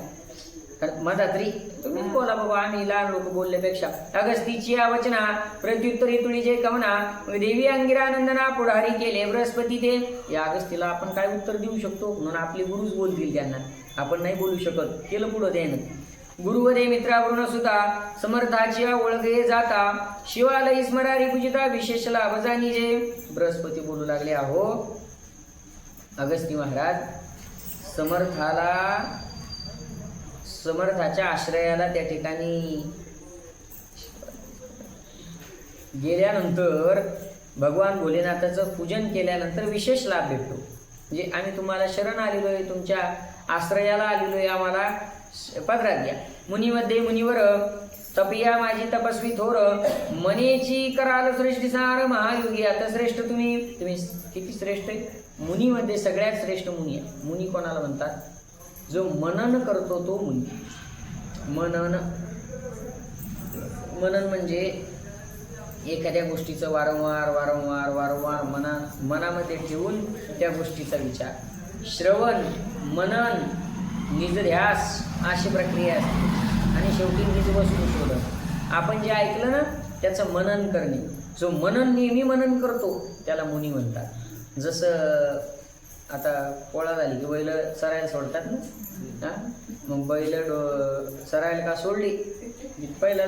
मधात्री तुम्हीच बोला बाबा आम्ही लहान लोक बोलल्यापेक्षा. अगस्तीची वचना प्रत्युत्तरी तुळीचे कवना देवी अंगिरानंदना पुढारी केले बृहस्पती ते. या अगस्तीला आपण काय उत्तर देऊ शकतो म्हणून आपले गुरुच बोलतील त्यांना आपण नाही बोलू शकत. केलं पुढं त्यानं गुरुवदे मित्रावरून सुद्धा समर्थाची ओळखे जाता शिवालय स्मरारी पूजिता विशेष लाभ जाणीजे. बृहस्पती बोलू लागले अहो अगस्ती महाराज समर्थाच्या आश्रयाला त्या ठिकाणी गेल्यानंतर भगवान भोलेनाथाचं पूजन केल्यानंतर विशेष लाभ भेटतो. म्हणजे आम्ही तुम्हाला शरण आलेलो आहे तुमच्या आश्रयाला आलेलो आहे आम्हाला पदरात घ्या. मुनीमध्ये मुनिवर तपिया माझी तपस्वी थोर मनेची कराल श्रेष्ठी सार महायोगी. आता श्रेष्ठ तुम्ही किती श्रेष्ठ आहे. मुनीमध्ये सगळ्यात श्रेष्ठ मुनी आहे. मुनी कोणाला म्हणतात जो मनन करतो तो मुनी. मनन म्हणजे एखाद्या गोष्टीचं वारंवार मनामध्ये ठेवून त्या गोष्टीचा विचार. श्रवण मनन निजध्यास अशी प्रक्रिया असते आणि शेवटी निज वस्तू शोधन. आपण जे ऐकलं ना त्याचं मनन करणे. जो नेहमी मनन करतो त्याला मुनी म्हणतात. जसं आता पोळा झाली की बैल चरायला सोडतात ना मग बैल चरायला का सोडली पहिला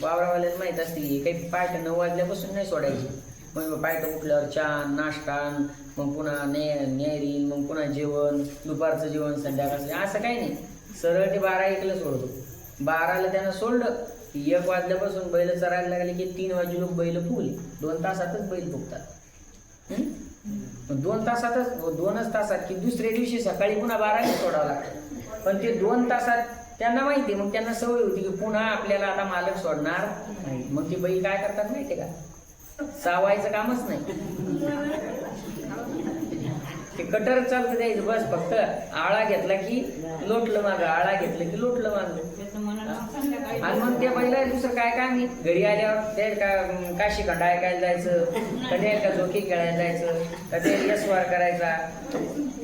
वावरावाल्याला माहीत असते काही पाठ 9 वाजल्यापासून नाही सोडायची. मग पाठ उठल्यावर चहा नाश्ता मग पुन्हा न्यायरीन मग पुन्हा जेवण दुपारचं जेवण संध्याकाळचं असं काही नाही. सरळ ते 12-1ला सोडतो. 12ला त्यानं सोडलं 1 वाजल्यापासून बैल चरायला लागले की 3 वाजे लोक बैल फुगले. 2 तासातच बैल फुगतात. 2 तासात की दुसऱ्या दिवशी सकाळी पुन्हा 12ला सोडावं लागतं. पण ते 2 तासात त्यांना माहिती मग त्यांना सवय होती की पुन्हा आपल्याला आता मालक सोडणार नाही. मग ते बैल काय करतात माहिती का चावायचं कामच नाही. ते कटर चालतं द्यायचं बस. फक्त आळा घेतला की लोटलं मागं आळा घेतलं की लोटलं मागं. आणि मग त्या बैला दुसरं काय काम घरी आल्यावर ते काशी खंड ऐकायला जायचं कधी का झोकी खेळायला जायचं कधी यस्वार करायचा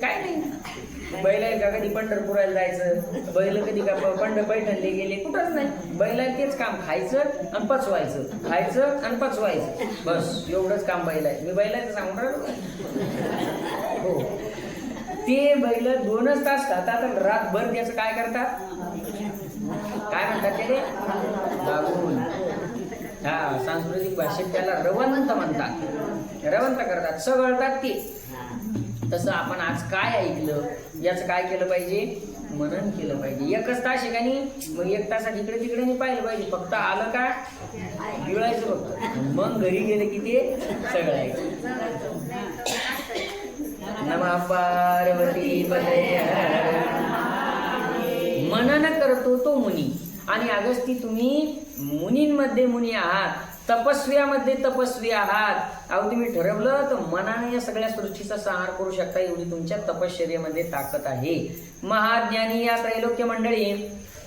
काय नाही. बैल का कधी पंढरपुराला जायचं बैल कधी का पैठणले गेले कुठंच नाही. बैलाला तेच काम खायचं आणि पचवायचं खायचं आणि पचवायचं बस एवढंच काम बैल आहे. मी बैलाचं सांगून राहिलो हो. ते बैल 2च तास खातात आणि रातभर त्याचं काय करतात काय म्हणतात त्याने दाबून. सांस्कृतिक भाषेत त्याला रवंत म्हणतात. रवंत करतात सगळतात ते. तसं आपण आज काय ऐकलं याचं काय केलं पाहिजे मनन केलं पाहिजे. 1च तास ठिकाणी मग 1 तासात इकडे तिकडे नाही पाहिलं पाहिजे. फक्त आलं का गिळायचं फक्त मग घरी गेलं की ते सगळं नमः पार्वती पतये. मनन करतो तो मुनी. आणि अगस्ती तुम्ही मुनींमध्ये मुनी आहात तपस्व्यामध्ये तपस्वी आहात. अहो तुम्ही ठरवलं तर मनाने या सगळ्या सृष्टीचा संहार करू शकता, एवढी तुमच्या तपश्चर्येमध्ये ताकद आहे. महाज्ञानी या त्रैलोक्य मंडळी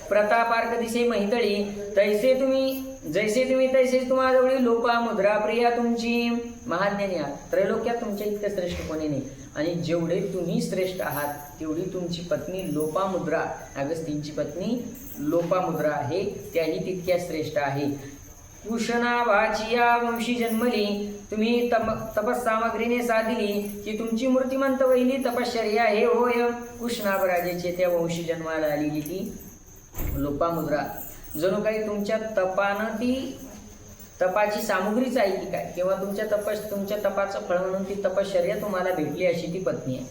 प्रतापार्क दिसे महितळी, जैसे तुम्ही तैसेच तुम्हाजवळी लोपा मुद्रा प्रिया तुमची. महाज्ञानी आहात, त्रैलोक्यात तुमच्या इतकं श्रेष्ठ कोणी नाही. आणि जेवढे तुम्ही श्रेष्ठ आहात तेवढी तुमची पत्नी लोपामुद्रा, अगस्तींची पत्नी लोपामुद्रा आहे, त्याही तितक्या श्रेष्ठ आहे. कुशनाभाची या वंशी जन्मली, तुम्ही तपस्सामग्रीने साधिली की तुमची मूर्तिमंत वहिली तपश्चर्या हे होय. कुशनाभ राजाचे त्या वंशी जन्माला आलेली ती लोपामुद्रा जणू काही तुमच्या तपानं ती तपाची सामुग्रीच आहे की काय, किंवा तुमच्या तपाचं फळ म्हणून ती तपश्चर्या तुम्हाला भेटली अशी ती पत्नी आहे.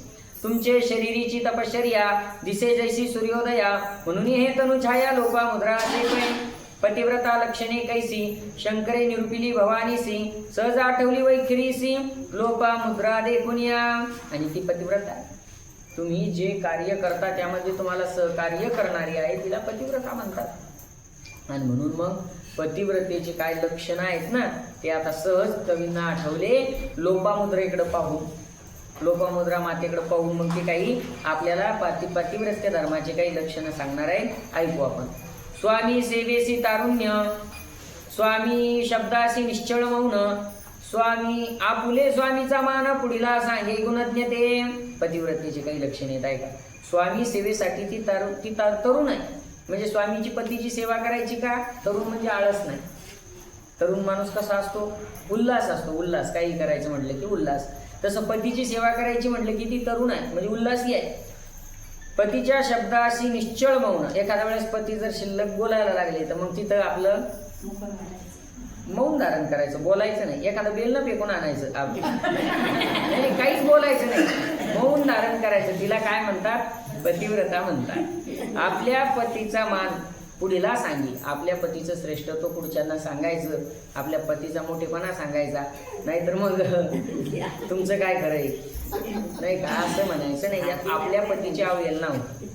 तुमचे शरीरीची तपश्चर्या दिसे जैसी सूर्योदया, म्हणून हे तनुछाया लोपामुद्रा असे पतिव्रता लक्षणे कैसी, शंकरे निरूपिली भवानीसी, सहज आठवली वैखरीसी लोपामुद्रा देखुनिया. आणि ती पतिव्रता तुम्ही जे कार्य करता त्यामध्ये तुम्हाला सहकार्य करणारी आहे, तिला पतिव्रता म्हणतात. आणि म्हणून मग पतिव्रतेचे काय लक्षण आहेत ना ते आता सहज कवींना आठवले लोपामुद्रेकडे पाहून, लोपामुद्रा मातेकडे पाहून मग ते काही आपल्याला पतिव्रत्य धर्माचे काही लक्षणं सांगणार आहे. ऐकू आपण. स्वामी सेवेसी तारुण्य, स्वामी शब्दासी निश्चळ मौन, स्वामी आपुले स्वामीचा मान पुढीला सांगे गुणज्ञते. पतिव्रतेचे काही लक्षण येत आहे का. स्वामी सेवेसाठी ती तरुण आहे, म्हणजे स्वामीची पतीची सेवा करायची का. तरुण म्हणजे आळस नाही. तरुण माणूस कसा असतो, उल्हास असतो, उल्हास. काही करायचं म्हटलं की उल्हास. तसं पतीची सेवा करायची म्हटलं की ती तरुण आहे, म्हणजे उल्हासी आहे. पतीच्या शब्दाशी निश्चळ मौन, एखाद्या वेळेस पती जर शिल्लक बोलायला लागले तर मग तिथं आपलं मौन धारण करायचं, बोलायचं नाही. एखादं बेल न फेकून आणायचं, नाही काहीच बोलायचं नाही, मौन धारण करायचं. तिला काय म्हणतात, पतिव्रता म्हणतात. आपल्या पतीचा मान पुढीला सांगी, आपल्या पतीचं श्रेष्ठत्व पुढच्यांना सांगायचं, आपल्या पतीचा मोठेपणा सांगायचा. नाहीतर मग तुमचं काय खरं आहे नाही का, असं म्हणायचं नाही. आपल्या पतीची अवहेलना होती.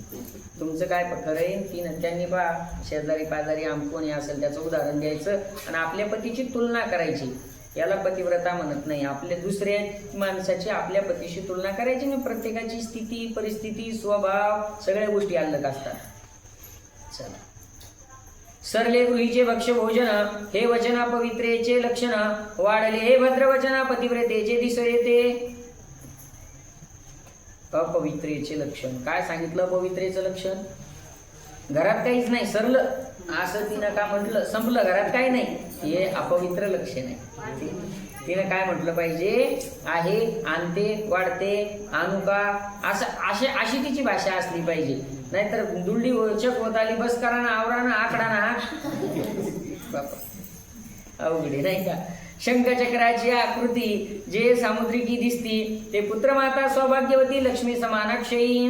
तुमचं काय खरं आहे त्यांनी पहा शेजारी पाजारी कोणी असेल त्याचं उदाहरण द्यायचं आणि आपल्या पतीची तुलना करायची. याला पतिव्रता म्हणत नाही. आपल्या दुसऱ्या माणसाची आपल्या पतीशी तुलना करायची नाही. प्रत्येकाची स्थिती परिस्थिती स्वभाव सगळ्या गोष्टी अलग असतात. चला. सरले गृहीचे भक्ष भोजन, हे वचना पवित्रेचे लक्षण, वाढले हे भद्रवचना पतिव्रतेचे दिस येते. अपवित्रेचे लक्षण काय सांगितलं. पवित्रेचं लक्षण घरात काहीच नाही, सरलं असं तिनं का म्हटलं, संपलं, घरात काही नाही, हे अपवित्र लक्षण आहे. तिनं काय म्हटलं पाहिजे, आहे, आणते, वाढते, आणू का, असं अशी तिची भाषा असली पाहिजे. नाहीतर दुलडी चक होत आली, बस करा ना, आवरा ना, आकडा ना, अवघडे नाही का. शंखचक्राची आकृती जे सामुद्रिकी दिसती, ते पुत्रमाता सौभाग्यवती लक्ष्मी समानाक्षयी.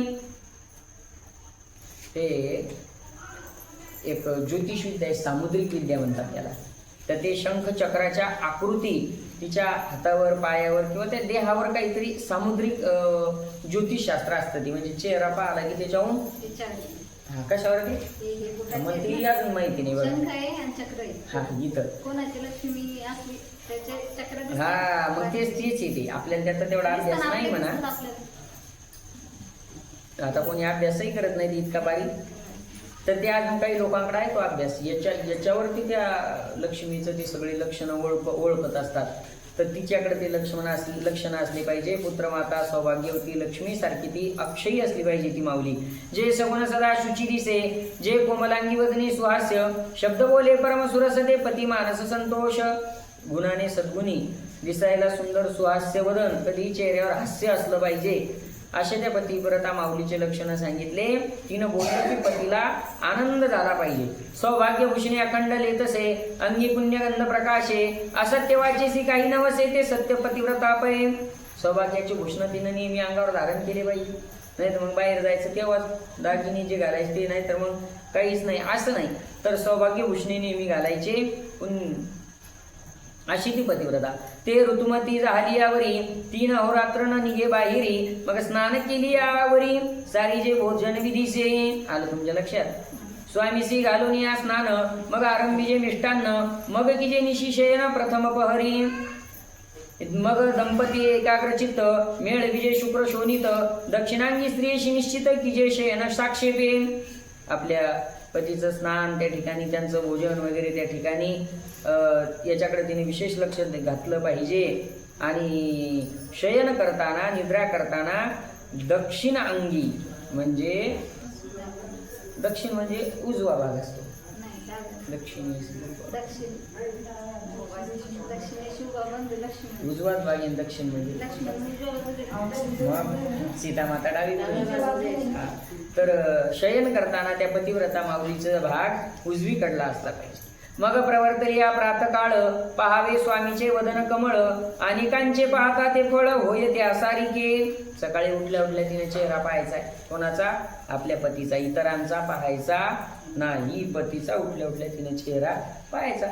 हे एक ज्योतिषविद्या आहे, सामुद्रिक विद्या म्हणतात त्याला. तर ते शंख चक्राच्या आकृती तिच्या हातावर पायावर किंवा त्या देहावर काहीतरी सामुद्रिक ज्योतिषशास्त्र असतं. ती म्हणजे चेहरा पाहिला की त्याच्याहून कशावर ते मग ती अजून माहिती नाही बरं. हा इथं हा मग तेच येते आपल्याला त्याचा तेवढा अभ्यास नाही म्हणा. आता कोणी अभ्यासही करत नाही इतका बारीक, तर ते अजून काही लोकांकडे आहे तो अभ्यास. याच्यावरती त्या लक्ष्मीचं ते सगळे लक्षणं ओळखत असतात. तर तिच्याकडे ते लक्षणं असली पाहिजे. पुत्रमाता सौभाग्यवती लक्ष्मी सारखी ती अक्षयी असली पाहिजे ती माऊली. जे सगुण सदा शुची दिसे, जे कोमलांगी वदनी सुहास्य, शब्द बोले परम सुरसदे पती मानस संतोष. गुणाने सद्गुणी, दिसायला सुंदर सुहास्य वदन, कधी चेहऱ्यावर हास्य असलं पाहिजे. अशा त्या पतिव्रता माऊलीचे लक्षणं सांगितले. तिनं बोललं की पतीला आनंद झाला पाहिजे. सौभाग्यभूषणे अखंड लेतसे, अंगी पुण्यगंध प्रकाशे, असत्य वाचेसी काही नवसे, ते सत्य पतिव्रता पै. सौभाग्याची भूषणं तिनं नेहमी अंगावर धारण केले पाहिजे. नाही तर मग बाहेर जायचं तेव्हाच दागिने जे घालायचे ते, नाही तर मग काहीच नाही असं नाही. तर सौभाग्यभूषणे नेहमी घालायचे अशी ती पतिव्रता. ते ऋतुमती झाली यावरी, 3 अहोरात्र न निघे बाहेरी, मग स्नान केली यावरी, सारी जे भोजन विधीसे. आलं तुमच्या लक्षात. स्वामीसी घालून या स्नान मग आरंभीजे मिष्टान्न मग किजे निशिशयन प्रथम पहरी मग दंपती एकाग्रचित्त मेळ विजय शुक्र शोनित दक्षिणांगी स्त्रियेशी निश्चित किजे शयन साक्षेपे आपल्या पतीचं स्नान त्या ठिकाणी त्यांचं भोजन वगैरे त्या ठिकाणी याच्याकडे तिने विशेष लक्ष घातलं पाहिजे आणि शयन करताना निद्रा करताना दक्षिण अंगी म्हणजे दक्षिण म्हणजे उजवा भाग असतो दक्षिण उजवाच भाग आहे दक्षिण म्हणजे सीता माता डावी तर शयन करताना त्या पतिव्रता माऊलीचा भाग उजवीकडला असला पाहिजे मग प्रवर्तली या प्रातकाळ पहावे स्वामीचे वदन कमळ अनेकांचे पाहता ते फळ होय त्या सारिके सकाळी उठल्या उठल्या तिने चेहरा पाहायचा कोणाचा आपल्या पतीचा इतरांचा पाहायचा नाही पतीचा उठल्या उठल्या तिने चेहरा पाहायचा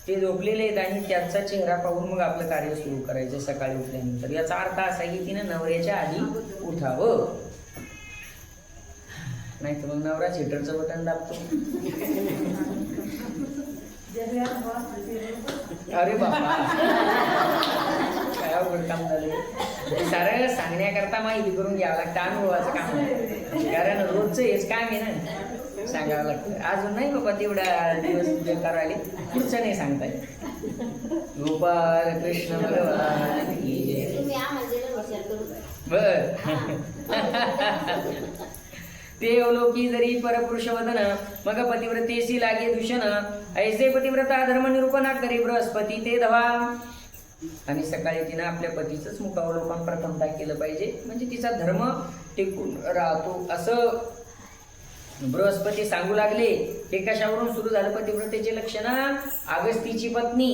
ते झोपलेले आहेत आणि त्यांचा चेहरा पाहून मग आपलं कार्य सुरू करायचं सकाळी उठल्यानंतर याचा अर्थ असा की तिने नवऱ्याच्या आधी उठावं नाही तर मग नवरा हिटरचं बटन दाबतो अरे बाबा काय अवघड काम झालं सारं सांगण्याकरता माहिती करून घ्यावं लागतं अनुभवाचं काम नाही कारण रोजचं हेच काम आहे ना सांगावं लागतं अजून नाही बाबा तेवढा दिवस करायला पुढचं नाही सांगता येत गोपाल कृष्ण भगवान बर ते अवलोकी जरी परपुरुष वदन मग पतिव्रतेसी लागे दूषण ऐसे पतिव्रता धर्म निरूपणा करी बृहस्पती ते धवा आणि सकाळी तिनं आपल्या पतीचंच मुखावलोकन प्रथमता केलं पाहिजे म्हणजे तिचा धर्म टिकून राहतो असं बृहस्पती सांगू लागले हे कशावरून सुरू झालं पतिव्रतेचे लक्षण अगस्तीची पत्नी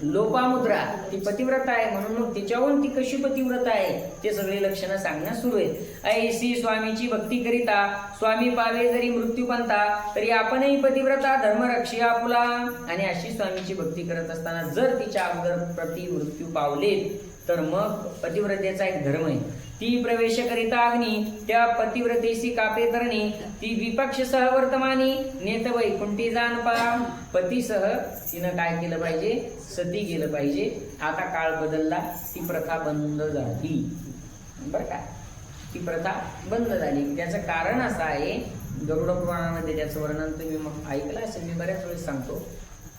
लोपामुद्रा ती पतिव्रता आहे म्हणून मग तिच्यावरून ती कशी पतिव्रता आहे ते सगळे लक्षणं सांगण्यास सुरू आहेत ऐसी स्वामीची भक्ती करिता स्वामी पावे जरी मृत्यू पंथा तरी आपणही पतिव्रता धर्म रक्षी आपुला आणि अशी स्वामीची भक्ती करत असताना जर तिच्या अगोदर प्रति मृत्यू पावले तर मग पतिव्रतेचा एक धर्म आहे ती प्रवेश करिता अग्नी त्या पतिव्रतेशी कापे तरणी ती विपक्ष सह वर्तमानी नेत वैकुंठी जाण पा पतीसह तिनं काय केलं पाहिजे सती गेलं पाहिजे आता काळ बदलला ती प्रथा बंद झाली बरं का ती प्रथा बंद झाली त्याचं कारण असं आहे गरुड पुराणामध्ये त्याचं वर्णन तुम्ही मग ऐकलं असेल मी बऱ्याच वेळेस सांगतो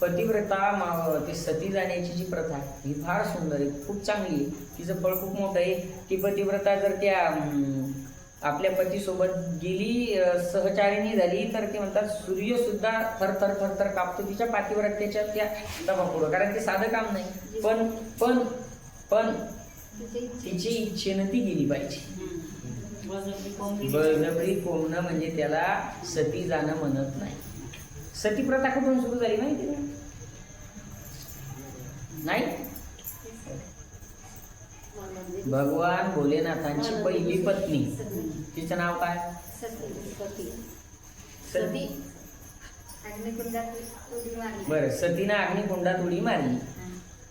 पतिव्रता ती सती जाण्याची जी प्रथा ही फार सुंदर आहे खूप चांगली आहे तिचं फळ खूप मोठं आहे ती पतिव्रता जर त्या आपल्या पतीसोबत गेली सहचारिणी झाली तर ते म्हणतात सूर्य सुद्धा थरथर थरथर कापतो तिच्या पातिव्रतेच्या त्या दबापुढं कारण ते साधं काम नाही पण तिची इच्छेनं ती गेली पाहिजे बळजबरी कोंबणं म्हणजे त्याला सती जाणं म्हणत नाही सती प्रथा कुठून सुरू झाली माहिती नाही भगवान भोलेनाथांची पहिली पत्नी तिचं नाव काय सती बर सतीनं अग्निकुंडात उडी मारली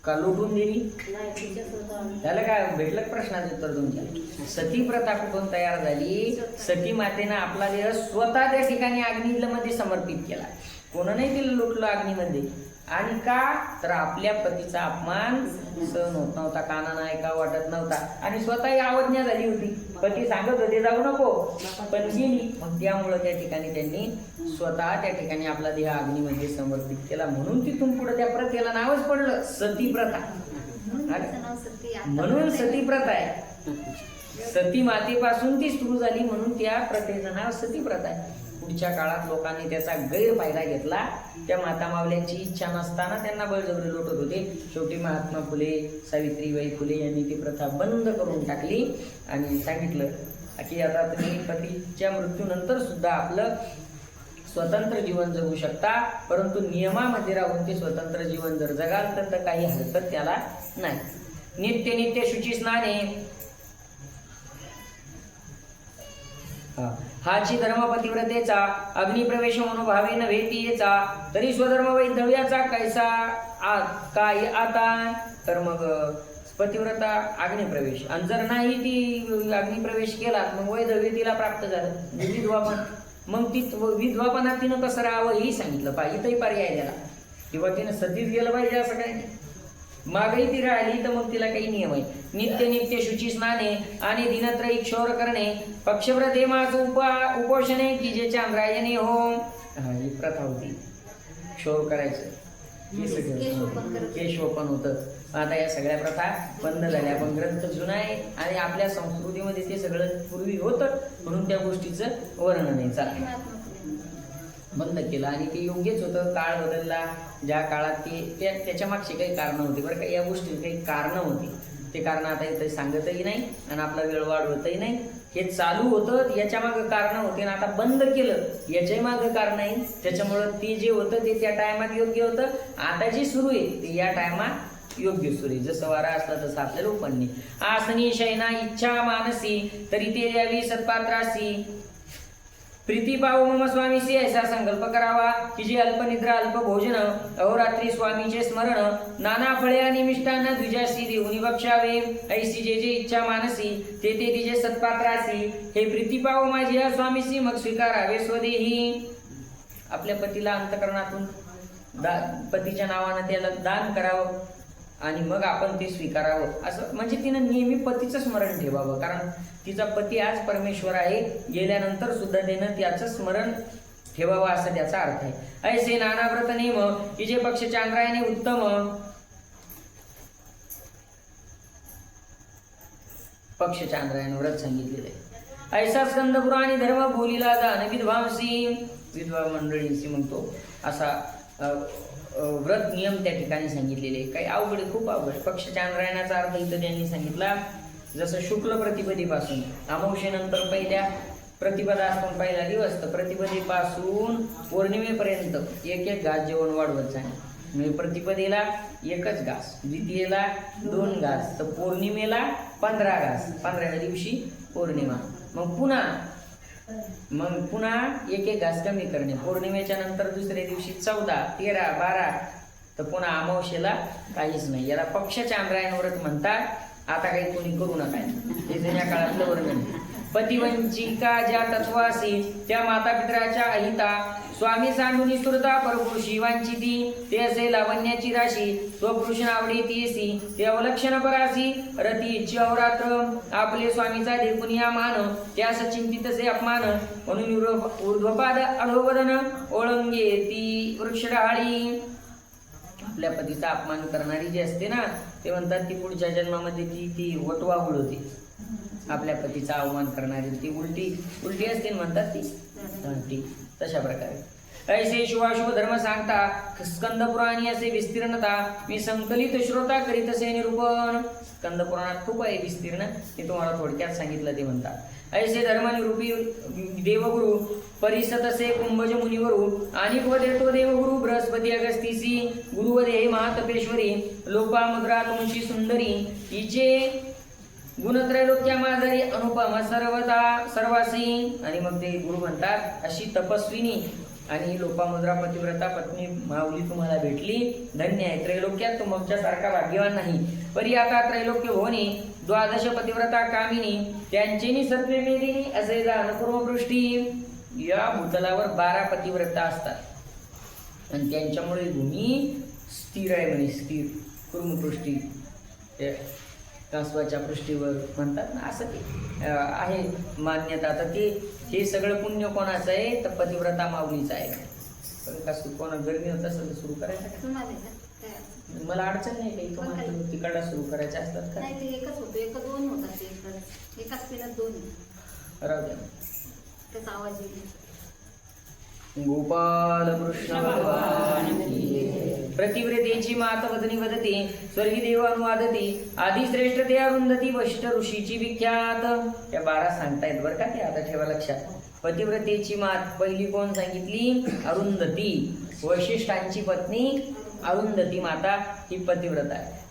का लुटून दिली त्याला काय भेटलं प्रश्नाचं उत्तर तुमच्या सती प्रथा कुठून तयार झाली सती मातेनं आपला देह स्वतः त्या ठिकाणी अग्नीमध्ये समर्पित केला कोण नाही तिला लुटलं अग्नीमध्ये आणि का तर आपल्या पतीचा अपमान सहन होत नव्हता कानानं ऐका वाटत नव्हता आणि स्वतःही अवज्ञा झाली होती पती सांगत होते जाऊ नको पण गेली मग त्यामुळं त्या ठिकाणी त्यांनी स्वतः त्या ठिकाणी आपला देह अग्नीमध्ये समर्पित केला म्हणून तिथून पुढे त्या प्रथेला नावच पडलं सती प्रथा म्हणून सती प्रथा आहे सती मातेपासून ती सुरू झाली म्हणून त्या प्रथेचं नाव सती प्रथा आहे पुढच्या काळात लोकांनी त्याचा गैरफायदा घेतला त्या माता मावल्यांची इच्छा नसताना त्यांना बळजबरी लुटत होते शेवटी महात्मा फुले सावित्रीबाई फुले यांनी ती प्रथा बंद करून टाकली आणि सांगितलं की आता तुम्ही पतीच्या मृत्यूनंतर सुद्धा आपलं स्वतंत्र जीवन जगू शकता परंतु नियमामध्ये राहून ते स्वतंत्र जीवन जर जगाल तर काही हरकत त्याला नाही नित्य नित्य शुची स्नाने हाची धर्मपतिव्रतेचा अग्निप्रवेश मनोभावे नव्हे तिचा तरी स्वधर्म वैधव्याचा कैसा काय आता तर मग पतिव्रता अग्निप्रवेश आणि जर नाही ती अग्निप्रवेश केला मग वैधव्य तिला प्राप्त झालं विधवा पण मग ती विधवापणात तिनं कसं राहावं हेही सांगितलं पाहिजे, इथंही पर्याय द्याला. किंवा तिनं सतीच गेलं पाहिजे असं काही नाही. मागही ती राहिली तर मग तिला काही नियम आहे. नित्य नित्य शुची स्नाने आणि दिनत्रयी क्षौर करणे, पक्षव्रत हे माझं उपोषणे की जे चांद्रायणी हो. ही प्रथा होती क्षौर करायचं, केशवपन होतं. आता या सगळ्या प्रथा बंद झाल्या. पण ग्रंथ जुना आहे आणि आपल्या संस्कृतीमध्ये ते सगळं पूर्वी होतं म्हणून त्या गोष्टीचं वर्णन आहे. चला बंद केलं आणि ते योग्यच होतं. काळ बदलला. ज्या काळात ते त्याच्या मागची काही कारणं होती बरं का. या गोष्टी काही कारणं होती, ते कारण आता इथे सांगतही नाही आणि आपला वेळ वाढवतही नाही. हे चालू होतं याच्या मागं कारणं होते आणि आता बंद केलं याच्याही मागं कारण आहे. त्याच्यामुळं ते जे होतं ते त्या टायमात योग्य होतं. आता जे सुरू आहे ते या टायमात योग्य सुरू आहे. जसं वारा असला तसं आपल्याला उपन्ने. आसनी शयना इच्छा मानसी तरी ते द्यावी सत्पात्रासी, प्रीती पाव मम स्वामीसी ऐसा संकल्प करावा की जे अल्पनिद्रा अल्प भोजन अहोरात्री स्वामीचे स्मरण नाना फळे आणि मिष्टांना द्विजासी देऊनी बक्षावे. ऐसी जे जे इच्छा मानसी ते ते तिचे सत्पात्रासी, हे प्रीती पाव माझी या स्वामीसी मग स्वीकारावे स्वदेही. आपल्या पतीला अंतकरणातून पतीच्या नावानं त्याला दान करावं आणि मग आपण ते स्वीकारावं. असं म्हणजे तिनं नेहमी पतीचं स्मरण ठेवावं, कारण तिचा पती आज परमेश्वर आहे. गेल्यानंतर सुद्धा तिनं त्याचं स्मरण ठेवावं असं त्याचा अर्थ आहे. ऐसे नाना व्रत नेम की जे पक्ष चांद्रायने उत्तम, पक्ष चांद्रायण व्रत सांगितलेलं आहे. ऐसा स्कंद पुराणी धर्म बोलीला दान विद्वांसी, विधवा मंडळींशी म्हणतो असा व्रत नियम त्या ठिकाणी सांगितलेले. काही अवघड, खूप अवघड. पक्ष चांद्रायणाचा अर्थ इथं त्यांनी सांगितला. जसं शुक्ल प्रतिपदेपासून अमावशेनंतर पहिल्या प्रतिपदा असतो पहिला दिवस, तर प्रतिपदेपासून पौर्णिमेपर्यंत एक एक घास जेवण वाढवत जाणे. म्हणजे प्रतिपदेला एकच घास, द्वितीयेला 2 घास, तर पौर्णिमेला 15 घास. 15व्या दिवशी पौर्णिमा. मग पुन्हा एक एक घास कमी करणे. पौर्णिमेच्या नंतर दुसऱ्या दिवशी 14, 13, 12, तर पुन्हा अमावशेला काहीच नाही. याला पक्ष चांद्रायण व्रत म्हणतात. आता काही कोणी करू नका, हे जुन्या काळातलं वर्णन. पतिवंचिका ज्या तत्वासी त्या माता पित्राच्या अहिता, स्वामी सांडुनी सुरता परपुरुषी वांचिती, ते असे लावण्याची राशी स्वपुरुष नावडी तीसी, ते अवलक्षण परासी रती इच्छी अवरात्र, आपले स्वामीचा देखुनिया मान त्यास चिंतितसे अपमान, म्हणून ऊर्ध्वपाद अधोवदन ओळंगे ती वृक्षडाळी. आपल्या पतीचा अपमान करणारी जी असते ना, ते म्हणतात ती पुढच्या जन्मामध्ये ती वटवाघूळ होती. आपल्या पतीचा अवमान करणारी ती उलटी असते म्हणतात ती तशा प्रकारे. ऐसे शुभाशुभ धर्म सांगता स्कंद पुराणी असे विस्तीर्णता, मी संकलित श्रोता करीत असे निरूपण. स्कंद पुराणात खूप आहे विस्तीर्ण, ते तुम्हाला थोडक्यात सांगितलं. ते म्हणतात ऐसे धर्मनिरूपी देवगुरु परिसतसे कुंभज मुनिवरू, आणि देतो देवगुरु बृहस्पती अगस्तीसी, गुरुवदे हे महातपेश्वरी लोपामुद्रा तुमची सुंदरी, हिचे गुणत्रैलोक्या माधरी अनुपम सर्वासी. आणि मग ते गुरु म्हणतात अशी तपस्विनी आणि लोपामुद्रा पतिव्रता पत्नी माऊली तुम्हाला भेटली, धन्य आहे. त्रैलोक्यात तुमच्यासारखा भाग्यवान नाही. परी आता त्रैलोक्य होणे 12 पतिव्रता कामिनी, त्यांचेनी सत्वे मेदिनी असे जाण कुर्मपृष्टी. या भूतलावर 12 पतिव्रता असतात आणि त्यांच्यामुळे भूमी स्थिर आहे म्हणे. स्थिर कुर्मपृष्टी कासवाच्या पृष्ठीवर म्हणतात ना, असं ते आहे मान्यता. आता ते हे सगळं पुण्य कोणाचं आहे तर पतिव्रता माऊलीचं आहे. पण कसं कोणा गरमी होत असेल तर सुरू करायचं. मला अडचण नाही काही, तुम्हाला तिकडला सुरू करायचं असतात का? एकच होतो, एक 2 होतात. एकाच पिण्यात 2 राहू द्या. त्याचा आवाज येईल. गोपाल कृष्ण भगवान प्रतिव्रतेची मात वदनी वदती, स्वर्गी देव अनुवादती, आधी श्रेष्ठ ते अरुंधती, वशिष्ठ ऋषीची विख्यात. त्या 12 सांगतायत बरं का, ते आता ठेवा लक्षात. पतिव्रतेची मात पहिली कोण सांगितली? अरुंधती. वशिष्ठांची पत्नी अरुंधती माता ही पतिव्रता आहे.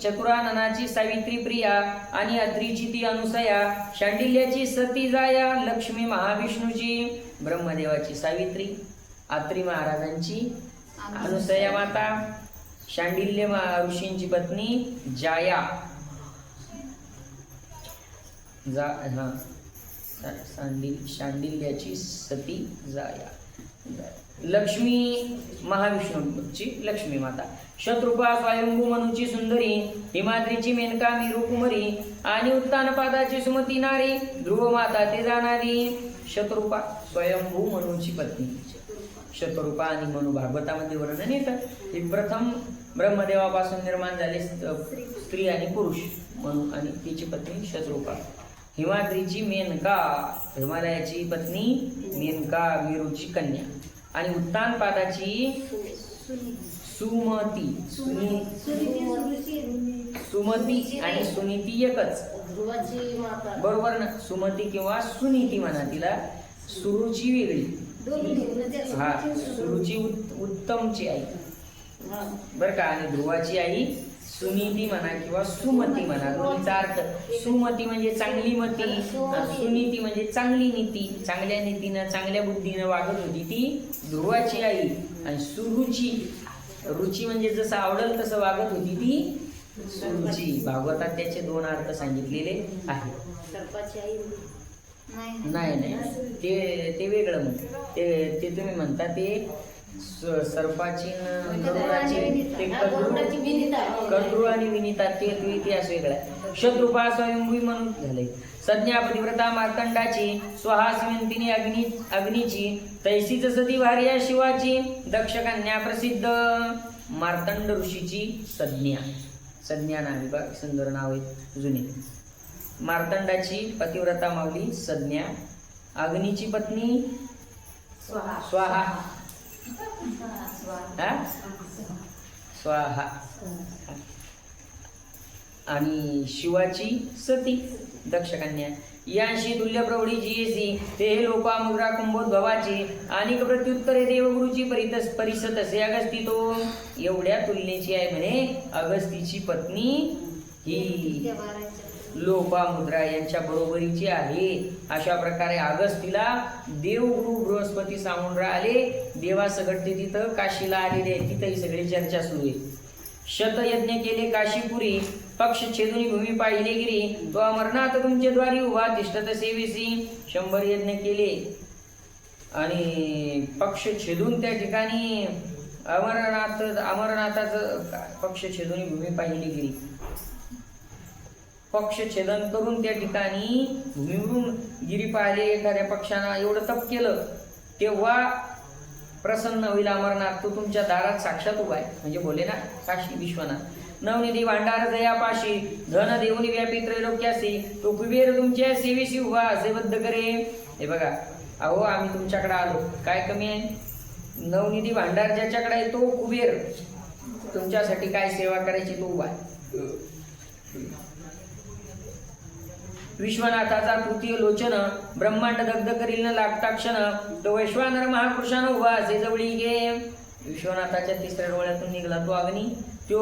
चतुराननाची सावित्री प्रिया आणि अत्रीची ती अनुसया, शांडिल्याची सती जाया, लक्ष्मी महाविष्णूची, ब्रह्मदेवाची सावित्री, अत्री महाराजांची अनुसया माता, शांडिल्य ऋषींची पत्नी जाया, शांडिल्याची सती जाया. लक्ष्मी महाविष्णूची लक्ष्मी माता. शत्रुपा स्वयंभू मनूची सुंदरी, हिमाद्रीची मेनका मेरू कुमरी, आणि उत्तानपादाची सुमती नारी, ध्रुव माता ते जाणारी. शत्रुपा स्वयंभू मनूची पत्नी. शत्रुपा आणि मनू भागवतामध्ये वर्णन येतं. ही प्रथम ब्रह्मदेवापासून निर्माण झाले स्त्री आणि पुरुष मनू, आणि तिची पत्नी शत्रुपा. हिमाद्रीची मेनका, हिमालयाची पत्नी मेनका मेरूची कन्या. आणि उत्तानपादाची सुमती. सुमती आणि सुनीती एकच, ध्रुवाची माता. बरोबर ना. सुमती किंवा सुनीती म्हणा तिला. सुरुची वेगळी. हा, सुरुची उत्तमची आई बर का. आणि ध्रुवाची आई सुनीती म्हणा किंवा सुमती म्हणा. दोन्हीचा अर्थ. सुमती म्हणजे चांगली मती, सुनीती म्हणजे चांगली नीती. चांगल्या नीतीनं चांगल्या बुद्धीनं वागत होती ती ध्रुवाची आई. आणि सुरुची, रुची म्हणजे जसं आवडल तसं वागत होती ती सुरुची. भागवतात त्याचे दोन अर्थ सांगितलेले आहेत. सर्पाची आई नाही नाही, ते वेगळं म्हणते. ते तुम्ही म्हणता ते सर्पाची कर्तृ आणि विनिता, ते इतिहास वेगळा आहे. शत्रुपा स्वयंभू म्हणून झाले. संज्ञा पतिव्रता मार्तंडाची, स्वहास्मिंतिनी अग्नीची, तैसीच सती भार्या शिवाची, दक्ष कन्या प्रसिद्ध. मार्तंड ऋषीची संज्ञा नावे बघ, सुंदर नाव आहे जुने. मार्तंडाची पतिव्रता माऊली संज्ञा, अग्नीची पत्नी स्वाहा. स्वाहा. आणि शिवाची सती दक्षकन्या. यांशी तुल्य प्रौढी जीएसी ते लोपा मुद्रा कुंभोद्भवाची, आणि प्रत्युत्तरे देवगुरुची परिसतसे अगस्ती तो. एवढ्या तुलनेची आहे म्हणे अगस्तीची पत्नी ही लोपामुद्रा यांच्या बरोबरीची आहे. अशा प्रकारे अगस्तीला देवगुरु बृहस्पती सांगून राहिले. देवासगट ते तिथं काशीला आलेले आहेत. तिथंही सगळी चर्चा सुरू आहे. शतयज्ञ केले काशीपुरी, पक्ष छेदुनी भूमी पाहिले गिरी, तो अमरनाथ तुमचे द्वारी उभा तिष्ठत सेविसी. 100 यज्ञ केले आणि पक्ष छेदून त्या ठिकाणी अमरनाथाचं पक्ष छेदुनी भूमी पाहिली गिरी. पक्ष छेदन करून त्या ठिकाणी भूमीवरून गिरी पाहिले. एखाद्या पक्षानं एवढं तप केलं तेव्हा प्रसन्न होईल अमरनाथ, तो तुमच्या दारात साक्षात उभा आहे. म्हणजे बोले ना काशी विश्वनाथ. नवनिधी भांडार दयापाशी, धन देऊनी व्यापी त्रैलोक्यासी, तो कुबेर तुमच्या सेवेशी उभा असे बद्ध करे. हे बघा, अहो आम्ही तुमच्याकडे आलो, काय कमी आहे? नवनिधी भांडार ज्याच्याकडे आहे तो कुबेर, तुमच्यासाठी काय सेवा करायची तो उभा आहे. विश्वनाथाचा तृतीय लोचन, ब्रह्मांड दग्ध करील न लागता क्षण, तो वैश्वानर महापुरुषानं उभा असे जवळी गे. विश्वनाथाच्या तिसऱ्या डोळ्यातून निघाला तो अग्नी. तो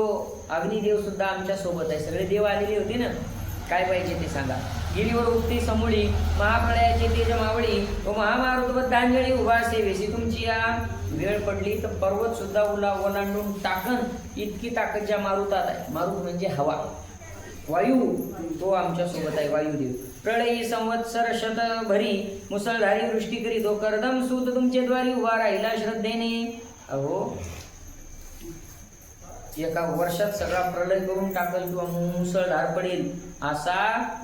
अग्निदेव सुद्धा आमच्या सोबत आहे. सगळे देव आलेले होते ना. काय पाहिजे ते सांगा. गिरीवर उठती समोळी, महाप्रळयाचे तेज मावळी, तो महामारुतबद्धांजळी उभा सेवेसी तुमची. या वेळ पडली तर पर्वत सुद्धा ओलांडून टाकन इतकी ताकद ज्या मारुतात आहे. मारुत म्हणजे हवा, वायू, तो आमच्या सोबत आहे. वायुदेव. प्रळयी संवत्सर शत भरी, मुसळधारी वृष्टी करी, तो कर्दम सूत तुमचे द्वारी उभा राहिला श्रद्धेने. अहो एका वर्षात सगळा प्रलय करून टाकल किंवा मुसळधार पडेल असा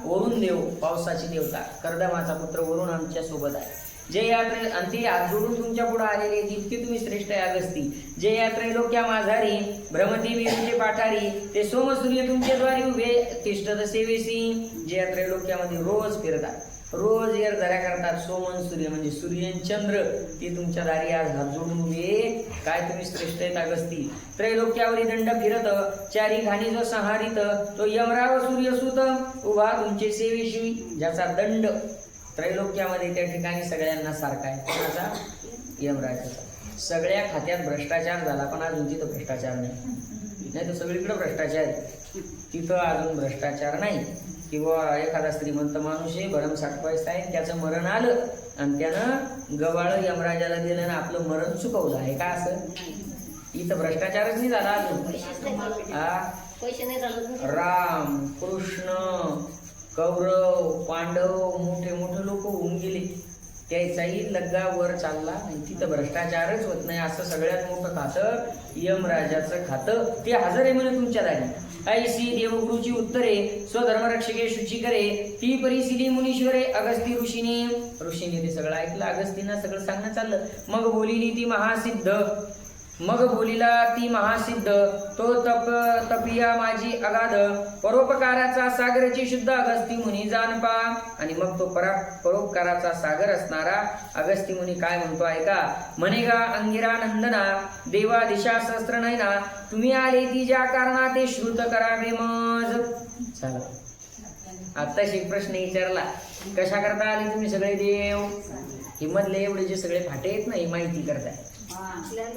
वरुण देव, पावसाची देवता, कर्दमाचा पुत्र वरुण आमच्या सोबत आहे. जे यात्रे आणि ते हात जोडून तुमच्या पुढे आलेले इतके तुम्ही श्रेष्ठ आहे अगस्ती. जे यात्रेलोक्या माझारी, भ्रमती वीरूचे पाठारी, ते सोमसूर्य तुमच्या द्वारी उभे तिष्ठत सेवेसी. जे यात्रेलोक्यामध्ये रोज फिरतात, रोज येर धऱ्या करतात. सोमन सूर्य म्हणजे सूर्य चंद्र, ते तुमच्या दारी आज हात जोडून उभे. काय तुम्ही श्रेष्ठ आहेत अगस्ती. त्रैलोक्यावरी दंड फिरत, चारी खाणी जो संहारित, तो यमराव सूर्यसूत उभा तुमचे सेवेशी. ज्याचा दंड त्रैलोक्यामध्ये त्या ठिकाणी सगळ्यांना सारखा आहे. कोणाचा? यमराजाचा. सगळ्या खात्यात भ्रष्टाचार झाला, पण अजून तिथं भ्रष्टाचार नाही तर सगळीकडे भ्रष्टाचार आहे. तिथं अजून भ्रष्टाचार नाही. किंवा एखादा श्रीमंत माणूस आहे, भरमसाठ पैसा आहे, त्याचं मरण आलं आणि त्यानं गवाळ यमराजाला दिलं आणि आपलं मरण चुकवलं आहे का? असं इथं भ्रष्टाचारच नाही झाला अजून. राम, कृष्ण, कौरव, पांडव मोठे मोठे लोक होऊन गेले, त्याचाही लग्गा वर चालला आणि तिथं भ्रष्टाचारच होत नाही असं सगळ्यात मोठं खातं यमराजाचं खातं ते हजर आहे म्हणे तुमच्या दारी। ऐसी देवगुरुची उत्तरे स्वधर्मरक्षके शुची करे, ती परिसिली मुनीश्वरे अगस्ती ऋषीने ते सगळं ऐकलं, अगस्तींना सगळं सांगणं चाललं। मग बोलिली ती महासिद्ध तो तपिया माझी अगाध, परोपकाराचा सागरची शुद्ध अगस्ती मुनी जाणपा। आणि मग तो परोपकाराचा सागर असणारा अगस्ती मुनी काय म्हणतो ऐका, म्हणेगा अंगिरा नंदना देवा दिशा सहस्त्र नयना, तुम्ही आले ती ज्या कारणा ते श्रुत करावे मज। चला आत्ताशी प्रश्न विचारला, कशा करता आले तुम्ही सगळे देव? हिमतले एवढे जे सगळे फाटे आहेत ना ही माहिती करताय।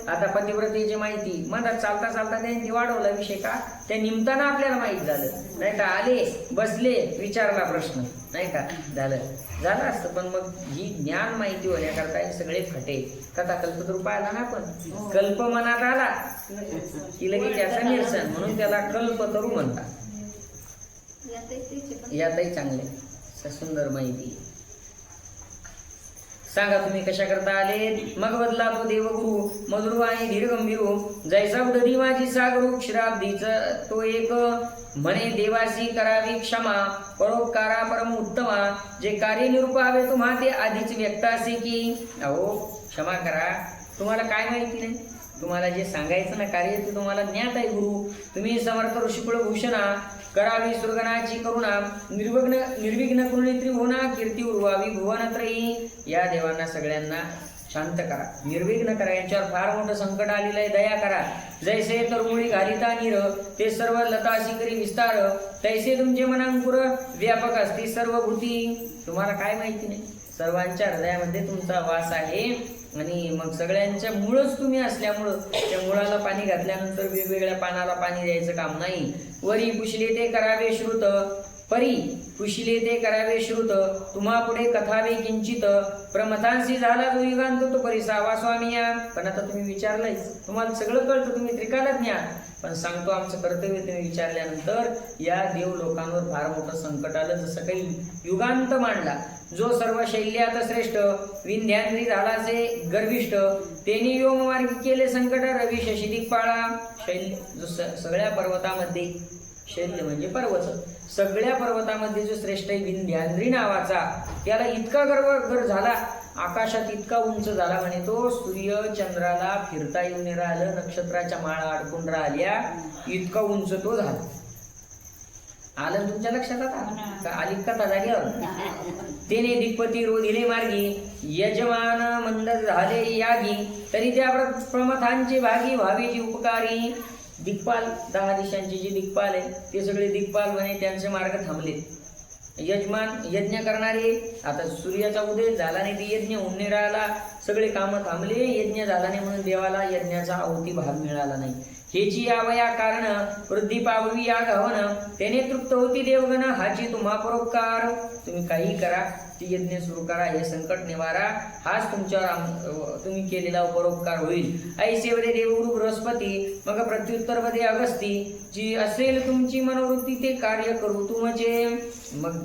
आता पतिव्रतेची माहिती मधात चालता चालता त्यांनी वाढवला विषय का, त्या निमताना आपल्याला माहित झालं, नाही का आले बसले विचारला प्रश्न, नाही का झालं असतं। पण मग ही ज्ञान माहिती होण्याकरता हे सगळे फाटे कथा कल्पतरू पाहिला ना, पण कल्प मनात आला की लगेच त्याचं निरसन, म्हणून त्याला कल्पतरू म्हणतात। यातही चांगले सुंदर माहिती सांगा तुम्ही कशा करता आले। मग बदला तो देवगुरु मधुर आणि धीर गंभीरू, जैसा उदधी माझी सागरू क्षीराब्दीच तो एक, म्हणे देवासी करावी क्षमा परोपकारा परम उत्तमा, जे कार्य निरूपावे तुम्हा ते आधीच व्यक्त असे की। अहो क्षमा करा, तुम्हाला काय माहिती नाही, तुम्हाला जे सांगायचं ना कार्य ते तुम्हाला ज्ञात आहे गुरु। तुम्ही समर्थ ऋषिकुळ भूषणा करावी सुरगणाची करुणा, निर्विघ्न करुणी त्रिभुवना कीर्ती उर्वावी भुवनत्रयी। या देवांना सगळ्यांना शांत करा, निर्विघ्न करा, यांच्यावर फार मोठं संकट आलेलं आहे, दया करा। जैसे तरुमुळी घालिता नीर ते सर्व लताशी करी विस्तार, तैसे तुमचे मनांकुर व्यापक असते सर्व भूती। तुम्हाला काय माहिती नाही, सर्वांच्या हृदयामध्ये तुमचा वास आहे आणि मग सगळ्यांच्या मुळच तुम्ही असल्यामुळं त्या मुळाला पाणी घातल्यानंतर वेगवेगळ्या पानाला पाणी द्यायचं काम नाही। वरी पुशले ते करावे श्रुत, परी पुशले ते करावे श्रुत, तुम्हा पुढे कथावे किंचित, प्रमथांशी झाला जो युगांत तो परिसावा स्वामिया। पण आता तुम्ही विचारलंय, तुम्हाला सगळं कळतं, तुम्ही त्रिकालच ज्ञान, पण सांगतो आमचं कर्तव्य तुम्ही विचारल्यानंतर या देव लोकांवर फार मोठं संकट आलं। जसं काही युगांत मांडला, जो सर्व शैल्यात श्रेष्ठ विंध्याद्री झालासे गर्विष्ठ, तेने योममार्गी केले संकट रवी शशी दिग्पाळा। शैल्य जो सगळ्या पर्वतामध्ये, शैल्य म्हणजे पर्वत, सगळ्या पर्वतामध्ये जो श्रेष्ठ आहे विंध्याद्री नावाचा, त्याला इतका गर्व झाला, आकाशात इतका उंच झाला म्हणे तो, सूर्य चंद्राला फिरता येऊन राहिलं, नक्षत्राच्या माळा अडकून राहिल्या, इतका उंच तो झाला। आलं तुमच्या लक्षात आता आली कथा झाल्यावर, तेने दिग्पती रोधिले मार्गी, यजमान मंद झाले यागी, तरी त्या प्रमथांचे भागी व्हावे जी उपकारी। दिग्पाल 10 दिशांचे जे दिग्पाल आहे ते सगळे दिग्पाल म्हणे त्यांचे मार्ग थांबले। यजमान यज्ञ करणारे, आता सूर्याचा उदय झाला नाही ते यज्ञ होऊन राहिला, सगळे कामं थांबले, यज्ञ झाला नाही म्हणून देवाला यज्ञाचा अवती भाग मिळाला नाही। हेची यावया कारण वृद्धी पाववी या गहन, त्याने तृप्त होती देवगण हाची तुम्हा परोपकार। तुम्ही काही करा, ती यज्ञ सुरू करा, हे संकट निवारा, हाच तुमच्यावर तुम्ही केलेला परोपकार होईल। ऐसे वदे देवगुरु बृहस्पती, मग प्रत्युत्तर वदे अगस्ती, जी असेल तुमची मनोवृत्ती ते कार्य करू तुमचे। मग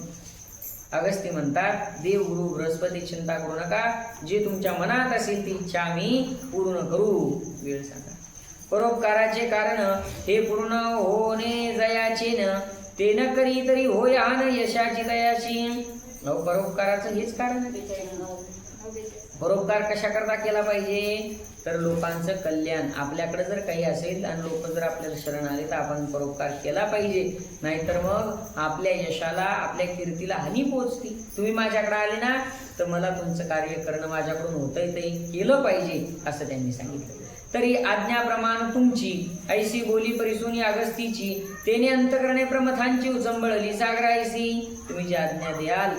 अगस्ती म्हणतात देवगुरु बृहस्पती चिंता करू नका, जे तुमच्या मनात असेल ती इच्छा मी पूर्ण करू। वेळ सांगा। परोपकाराचे कारण हे पूर्ण होणे जयाचे न, ते न करी तरी होय आन यशाची दयाची। परोपकाराचं हेच कारण आहे। परोपकार कशा करता केला पाहिजे, तर लोकांचं कल्याण, आपल्याकडे जर काही असेल आणि लोक जर आपल्याला शरण आले तर आपण परोपकार केला पाहिजे, नाहीतर मग आपल्या यशाला आपल्या कीर्तीला हानी पोचते। तुम्ही माझ्याकडे आले ना तर मला तुमचं कार्य करणं माझ्याकडून होतंय ते केलं पाहिजे असं त्यांनी सांगितलं। तरी आज्ञाप्रमाण तुमची ऐसी बोली परिसुनी अगस्तीची, तेने अंतकरणे प्रमथांची उचंबळली सागरायसी। तुम्ही जी आज्ञा द्याल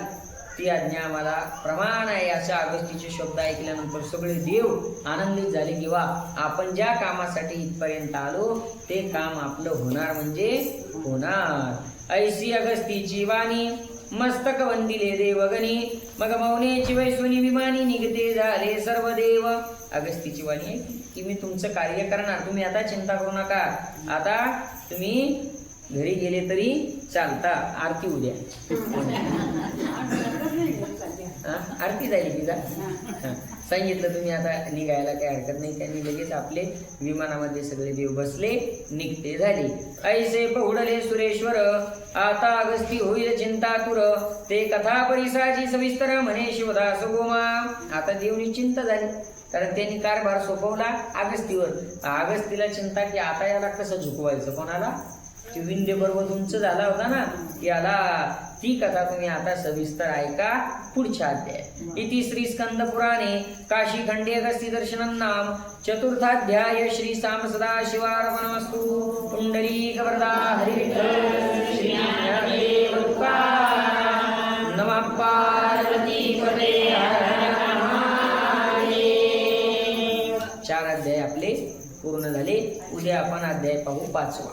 ती आज्ञा आम्हाला प्रमाण आहे, अशा अगस्तीचे शब्द ऐकल्यानंतर सगळे देव आनंदित झाले की वा, आपण ज्या कामासाठी इथपर्यंत आलो ते काम आपलं होणार म्हणजे होणार। ऐसी अगस्तीची वाणी मस्तक वंदिले देवगणी, मग मौनेची वैश्वनी विमानी निघते झाले सर्व देव। अगस्तीची वाणी आहे की मी तुमचं कार्य करणार, तुम्ही आता चिंता करू नका, आता तुम्ही घरी गेले तरी चालता. आरती उद्या आरती झाली तिचा. सांगितलं तुम्ही आता निघायला काही हरकत नाही. त्यांनी लगेच आपले विमानामध्ये सगळे देव बसले, निघते झाले. ऐसे पहुडले सुरेश्वर आता अगस्ती होईल चिंतातुर, ते कथा परिसाची सविस्तर म्हणे शिवदास गोमा. आता देवनी चिंता झाली, कारण त्यांनी कारभार सोपवला अगस्तीवर. अगस्तीला चिंता की आता याला कसं झुकवायचं, कोणाला? ते विंध्य पर्वत उंच झाला होता ना, याला ती कथा तुम्ही आता सविस्तर ऐका पुढच्या अध्याय. इति श्री स्कंद पुराणे काशी खंडे अगस्ती दर्शनम नाम चतुर्थाध्याय. श्री साम सदा शिवार्पणमस्तु. पुंडलीक वरदा हरि विठ्ठल श्री ज्ञानदेव तुकाराम. नमः पार्वती पते हर हर महादेव. 4 अध्याय आपले पूर्ण झाले. उद्या आपण अध्याय पाहू 5वा.